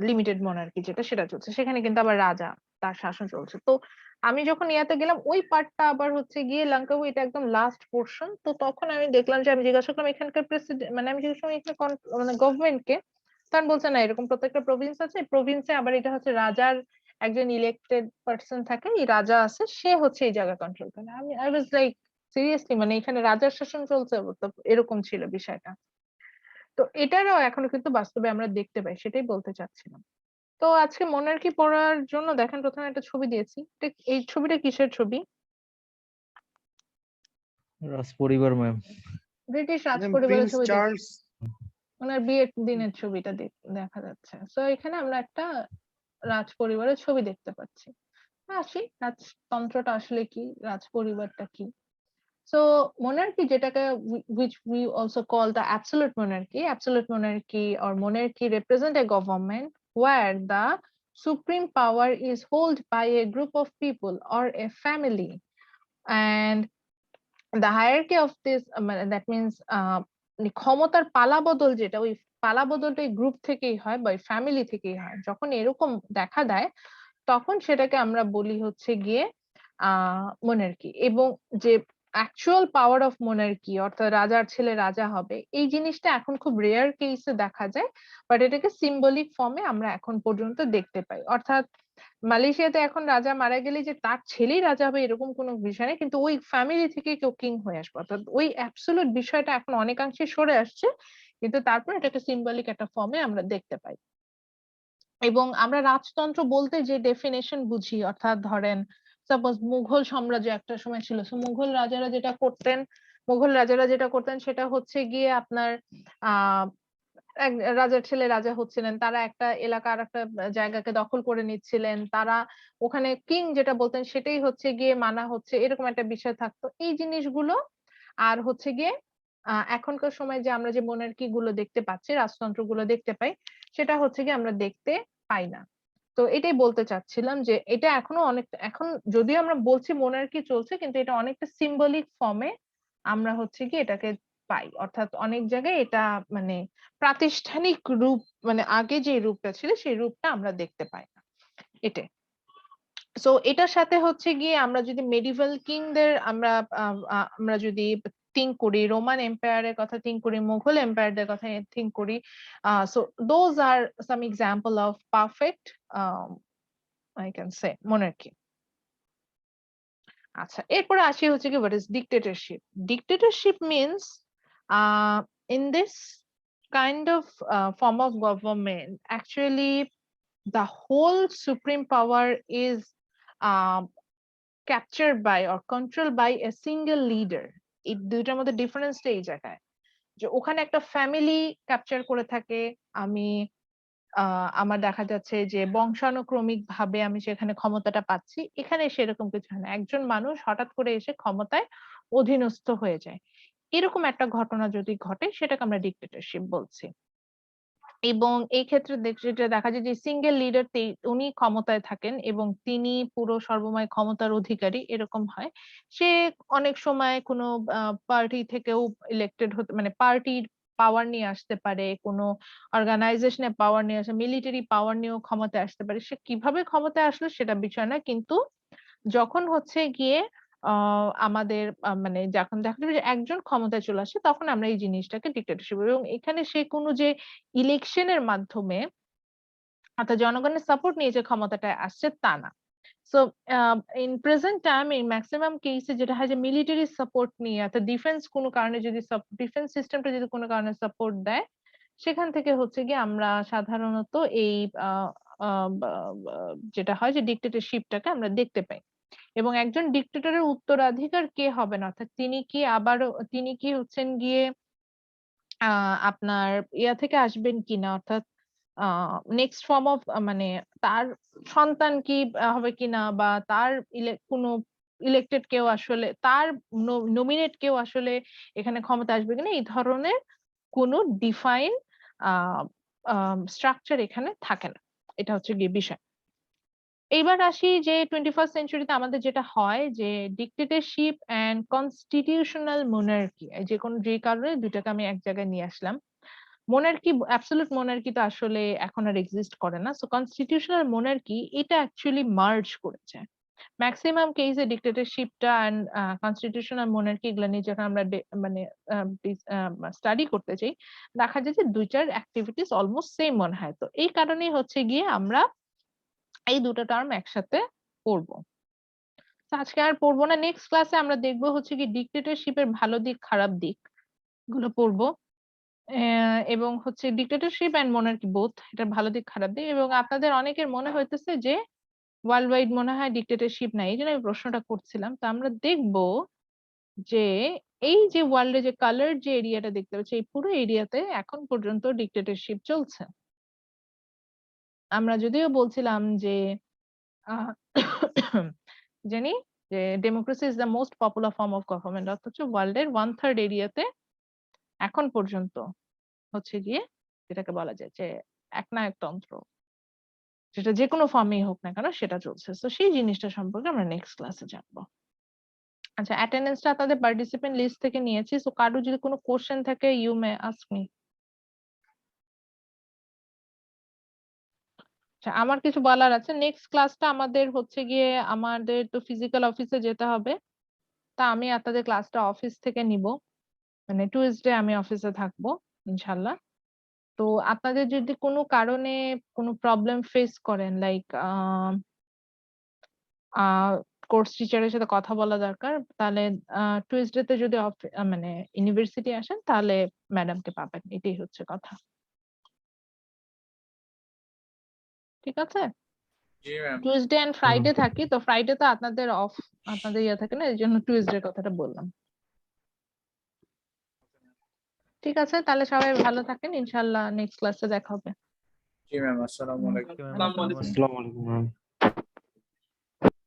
লিমিটেড মনার্কি যেটা সেটা চলছে, সেখানে কিন্তু আবার রাজা তার শাসন চলছে। তো আমি যখন ইয়াতে গেলাম ওই পার্টটা আবার হচ্ছে গিয়ে লঙ্কাউ, এটা একদম লাস্ট পোর্শন। তো তখন আমি দেখলাম যে আমি জিজ্ঞাসা করলাম এখানকার প্রেসিডেন্ট, মানে আমি জিজ্ঞাসা করলাম এখানে মানে গভর্নমেন্টকে, তখন বলছে না এরকম প্রত্যেকটা প্রভিন্স আছে, প্রভিন্সে আবার এটা হচ্ছে রাজার একজন ইলেক্টেড পার্সন থাকে, এই রাজা আছে, সে হচ্ছে এই জায়গা কন্ট্রোল করে। আই ওয়াজ লাইক সিরিয়াসলি, মানে এখানে রাজার শাসন চলছে, তো এরকম ছিল বিষয়টা। তো এটারও এখনো কিন্তু বাস্তবে আমরা দেখতে পাই, সেটাই বলতে চাচ্ছিলাম। তো আজকে মনার্কি পড়ার জন্য দেখেন প্রথমে একটা ছবি দিয়েছি, এই ছবিটা কিসের ছবি? রাজ পরিবার ম্যাম। ব্রিটিশ রাজ ম্যাম পরিবারের প্রিন্স ছবি চার্লস। ওনার বিয়ের দিনের ছবিটা দেখা যাচ্ছে। সো এখানে আমরা একটা রাজ পরিবারের ছবি দেখতে পাচ্ছি। আসি রাজতন্ত্রটা আসলে কি, রাজ পরিবারটা কি। So monarchy যেটাকে which we also call the absolute monarchy or monarchy represent a government where the supreme power is held by a group of people or a family, and the hierarchy of this that means ক্ষমতার পালাবদল যেটা, ওই পালাবদলটা এই group থেকেই হয় বা family থেকেই হয়। যখন এরকম দেখা দেয় তখন সেটাকে আমরা বলি হচ্ছে গিয়ে মোনার্কি। এবং যে অ্যাকচুয়াল পাওয়ার অফ মোনার্কি অর্থাৎ রাজার ছেলে রাজা হবে, এই জিনিসটা এখন খুব রেয়ার কেসে দেখা যায়, বাট এটাকে সিম্বলিক ফর্মে আমরা এখন পর্যন্ত দেখতে পাই। অর্থাৎ মালয়েশিয়াতে এখন রাজা মারা গেলে যে তার ছেলেই রাজা হবে এরকম কোনো বিষয় নেই, কিন্তু ওই ফ্যামিলি থেকে কেউ কিং হয়ে আসবে। অর্থাৎ ওই অ্যাবসলিউট বিষয়টা এখন অনেকাংশে সরে আসছে, কিন্তু তারপর এটাকে সিম্বলিক একটা ফর্মে আমরা দেখতে পাই। এবং আমরা রাজতন্ত্র বলতে যে ডেফিনেশন বুঝি, অর্থাৎ ধরেন সাপোজ মুঘল সাম্রাজ্য একটা সময় ছিল, মুঘল রাজারা যেটা করতেন সেটা হচ্ছে গিয়ে আপনার আহ এক রাজার ছেলে রাজা হচ্ছিলেন, তারা একটা এলাকা আর একটা জায়গাকে দখল করে নিচ্ছিলেন, তারা ওখানে কিং যেটা বলতেন সেটাই হচ্ছে গিয়ে মানা হচ্ছে, এরকম একটা বিষয় থাকতো। এই জিনিসগুলো আর হচ্ছে গিয়ে এখনকার সময় যে আমরা যে মোনার্কি গুলো দেখতে পাচ্ছি, রাজতন্ত্র গুলো দেখতে পাই, সেটা হচ্ছে গিয়ে আমরা দেখতে পাই না। তো এটাই বলতে চাচ্ছিলাম যে এটা এখনো অনেকটা, এখন যদিও আমরা বলছি মোনার্কি চলছে, কিন্তু এটা অনেকটা সিম্বলিক ফর্মে আমরা হচ্ছে কি এটাকে পাই। অর্থাৎ অনেক জায়গায় এটা মানে প্রাতিষ্ঠানিক রূপ, মানে আগে যে রূপটা ছিল সেই রূপটা আমরা দেখতে পাই না এটাই। সো এটার সাথে হচ্ছে গিয়ে আমরা যদি মেডিভেল কিংদের আমরা যদি থিঙ্ক করি, রোমান এম্পায়ারের কথা থিঙ্ক করি, মুঘল এম্পায়ারদের কথা থিঙ্ক করি, so those are some example of perfect I can say monarchy. আচ্ছা, এরপরে আসি হচ্ছে কি what is dictatorship. Dictatorship means in this kind of form of government, actually the whole supreme power is captured by or controlled by a single leader. এই দুইটার মধ্যে ডিফারেন্সটা এই জায়গায় যে ওখানে একটা ফ্যামিলি ক্যাপচার করে থাকে, আমি আমার দেখা যাচ্ছে যে বংশানুক্রমিক ভাবে আমি সেখানে ক্ষমতাটা পাচ্ছি। এখানে সেরকম কিছু হয় না, একজন মানুষ হঠাৎ করে এসে ক্ষমতায় অধীনস্থ হয়ে যায়। এরকম একটা ঘটনা যদি ঘটে সেটাকে আমরা ডিক্টেটরশিপ বলছি। এবং এই ক্ষেত্রে যেটা দেখা যায় যে সিঙ্গেল লিডার উনি ক্ষমতায় থাকেন এবং তিনি পুরো সর্বময় ক্ষমতার অধিকারী, এরকম হয়। সে অনেক সময় কোনো পার্টি থেকেও ইলেক্টেড হতে, মানে পার্টির পাওয়ার নিয়ে আসতে পারে, কোনো অর্গানাইজেশনের পাওয়ার নিয়ে আসে, মিলিটারি পাওয়ার নিয়েও ক্ষমতায় আসতে পারে। সে কিভাবে ক্ষমতায় আসলো সেটা বিষয় না, কিন্তু যখন হচ্ছে গিয়ে আমাদের মানে যখন দেখা যাবে যে একজন ক্ষমতায় চলে আসে, তখন আমরা এই জিনিসটাকে ডিক্টেটরশিপ, এবং এখানে সে কোনো যে ইলেকশনের মাধ্যমে অর্থাৎ জনগণের সাপোর্ট নিয়ে যে ক্ষমতাটায় আসছে তা না। সো ইন প্রেজেন্ট টাইম এই ম্যাক্সিমাম কেসে যেটা হয় যে মিলিটারি সাপোর্ট নিয়ে, অর্থাৎ ডিফেন্স কোনো কারণে যদি ডিফেন্স সিস্টেমটা যদি কোনো কারণে সাপোর্ট দেয়, সেখান থেকে হচ্ছে গিয়ে আমরা সাধারণত এই যেটা হয় যে ডিক্টেটরশিপটাকে আমরা দেখতে পাই। এবং একজন ডিক্টেটরের উত্তরাধিকার কে হবেন, অর্থাৎ তিনি কি হচ্ছেন গিয়ে আপনার ইয়া থেকে আসবেন কিনা, অর্থাৎ নেক্সট ফর্ম অফ মানে তার সন্তান কি হবে কিনা, বা তার কোনো ইলেক্টেড কেউ আসলে তার নমিনেট কেউ আসলে এখানে ক্ষমতা আসবে কিনা, এই ধরনের কোনো ডিফাইন স্ট্রাকচার এখানে থাকে না। এটা হচ্ছে গিয়ে বিষয়। এইবার আসি যে 21st সেঞ্চুরিতে আমাদের যেটা হয় যে ডিক্টেটরশিপ এন্ড কনস্টিটিউশনাল মোনার্কি, যে কারণে দুইটাকে আমি এক জায়গায় নিয়ে আসলাম। মোনার্কি, অ্যাবসলিউট মোনার্কি তো আসলে এখন আর এক্সিস্ট করে না। সো কনস্টিটিউশনাল মোনার্কি এটা অ্যাকচুয়ালি মার্জ করেছে। ম্যাক্সিমাম কেসে ডিক্টেটরশিপটা এন্ড কনস্টিটিউশনাল মোনার্কি এগুলো নিয়ে যখন আমরা মানে স্টাডি করতে চাই, দেখা যায় যে দুইটার অ্যাক্টিভিটিস অলমোস্ট সেম মনে হয়। তো এই কারণেই হচ্ছে গিয়ে আমরা এই দুটো টার্ম একসাথে পড়বো। আজকে আর পড়বো না, নেক্সট ক্লাসে আমরা দেখবো হচ্ছে কি ডিক্টেটরশিপের ভালো দিক খারাপ দিক গুলো পড়বো, এবং হচ্ছে ডিক্টেটরশিপ এন্ড মোনার্কি বোথ, এটা ভালো দিক খারাপ দিক। এবং আপনাদের অনেকের মনে হইতেছে যে ওয়ার্ল্ড ওয়াইড মনে হয় ডিক্টেটরশিপ নাই, এই জন্য আমি প্রশ্নটা করছিলাম। তো আমরা দেখবো যে এই যে ওয়ার্ল্ডে যে কালার যে এরিয়াটা দেখতে পাচ্ছি এই পুরো এরিয়াতে এখন পর্যন্ত ডিক্টেটরশিপ চলছে। আমরা যদিও বলছিলাম যে আহ, জানি যে democracy is the most popular form of government, অথচ ওয়ার্ল্ডের 1/3 এরিয়াতে এখন পর্যন্ত হচ্ছে গিয়ে যেটাকে বলা যায় যে একনায়কতন্ত্র, যেটা যে কোনো ফর্মেই হোক না কেন সেটা চলছে। তো সেই জিনিসটা সম্পর্কে আমরা নেক্সট ক্লাসে জানবো। আচ্ছা, অ্যাটেন্ডেন্সটা আপনাদের পার্টিসিপেন্ট লিস্ট থেকে নিয়েছি, সো কারো যদি কোনো কোশ্চেন থাকে ইউ মে আস্ক মি। আচ্ছা, আমার কিছু বলার আছে। নেক্সট ক্লাসটা আমাদের হচ্ছে গিয়ে আমাদের তো ফিজিক্যাল অফিসে যেতে হবে, তা আমি আপনাদের ক্লাসটা অফিস থেকে নিব, মানে টুইসডে আমি অফিসে থাকবো ইনশাল্লাহ। তো আপনাদের যদি কোনো কারণে কোনো প্রবলেম ফেস করেন, লাইক কোর্স টিচারের সাথে কথা বলা দরকার, তাহলে টুইসডেতে যদি মানে ইউনিভার্সিটি আসেন তাহলে ম্যাডামকে পাবেন, এটাই হচ্ছে কথা। ঠিক আছে? জি ম্যাম। টুইসডে এন্ড ফ্রাইডে থাকি, তো ফ্রাইডে তো আপনাদের অফ, আপনাদের ইয়ে থাকে না, এই জন্য টুইসডে কথাটা বললাম। ঠিক আছে, তাহলে সবাই ভালো থাকেন, ইনশাল্লাহ নেক্সট ক্লাসে দেখা হবে। জি ম্যাম, আসসালামু আলাইকুম। আসসালামু আলাইকুম। আসসালামু আলাইকুম ম্যাম।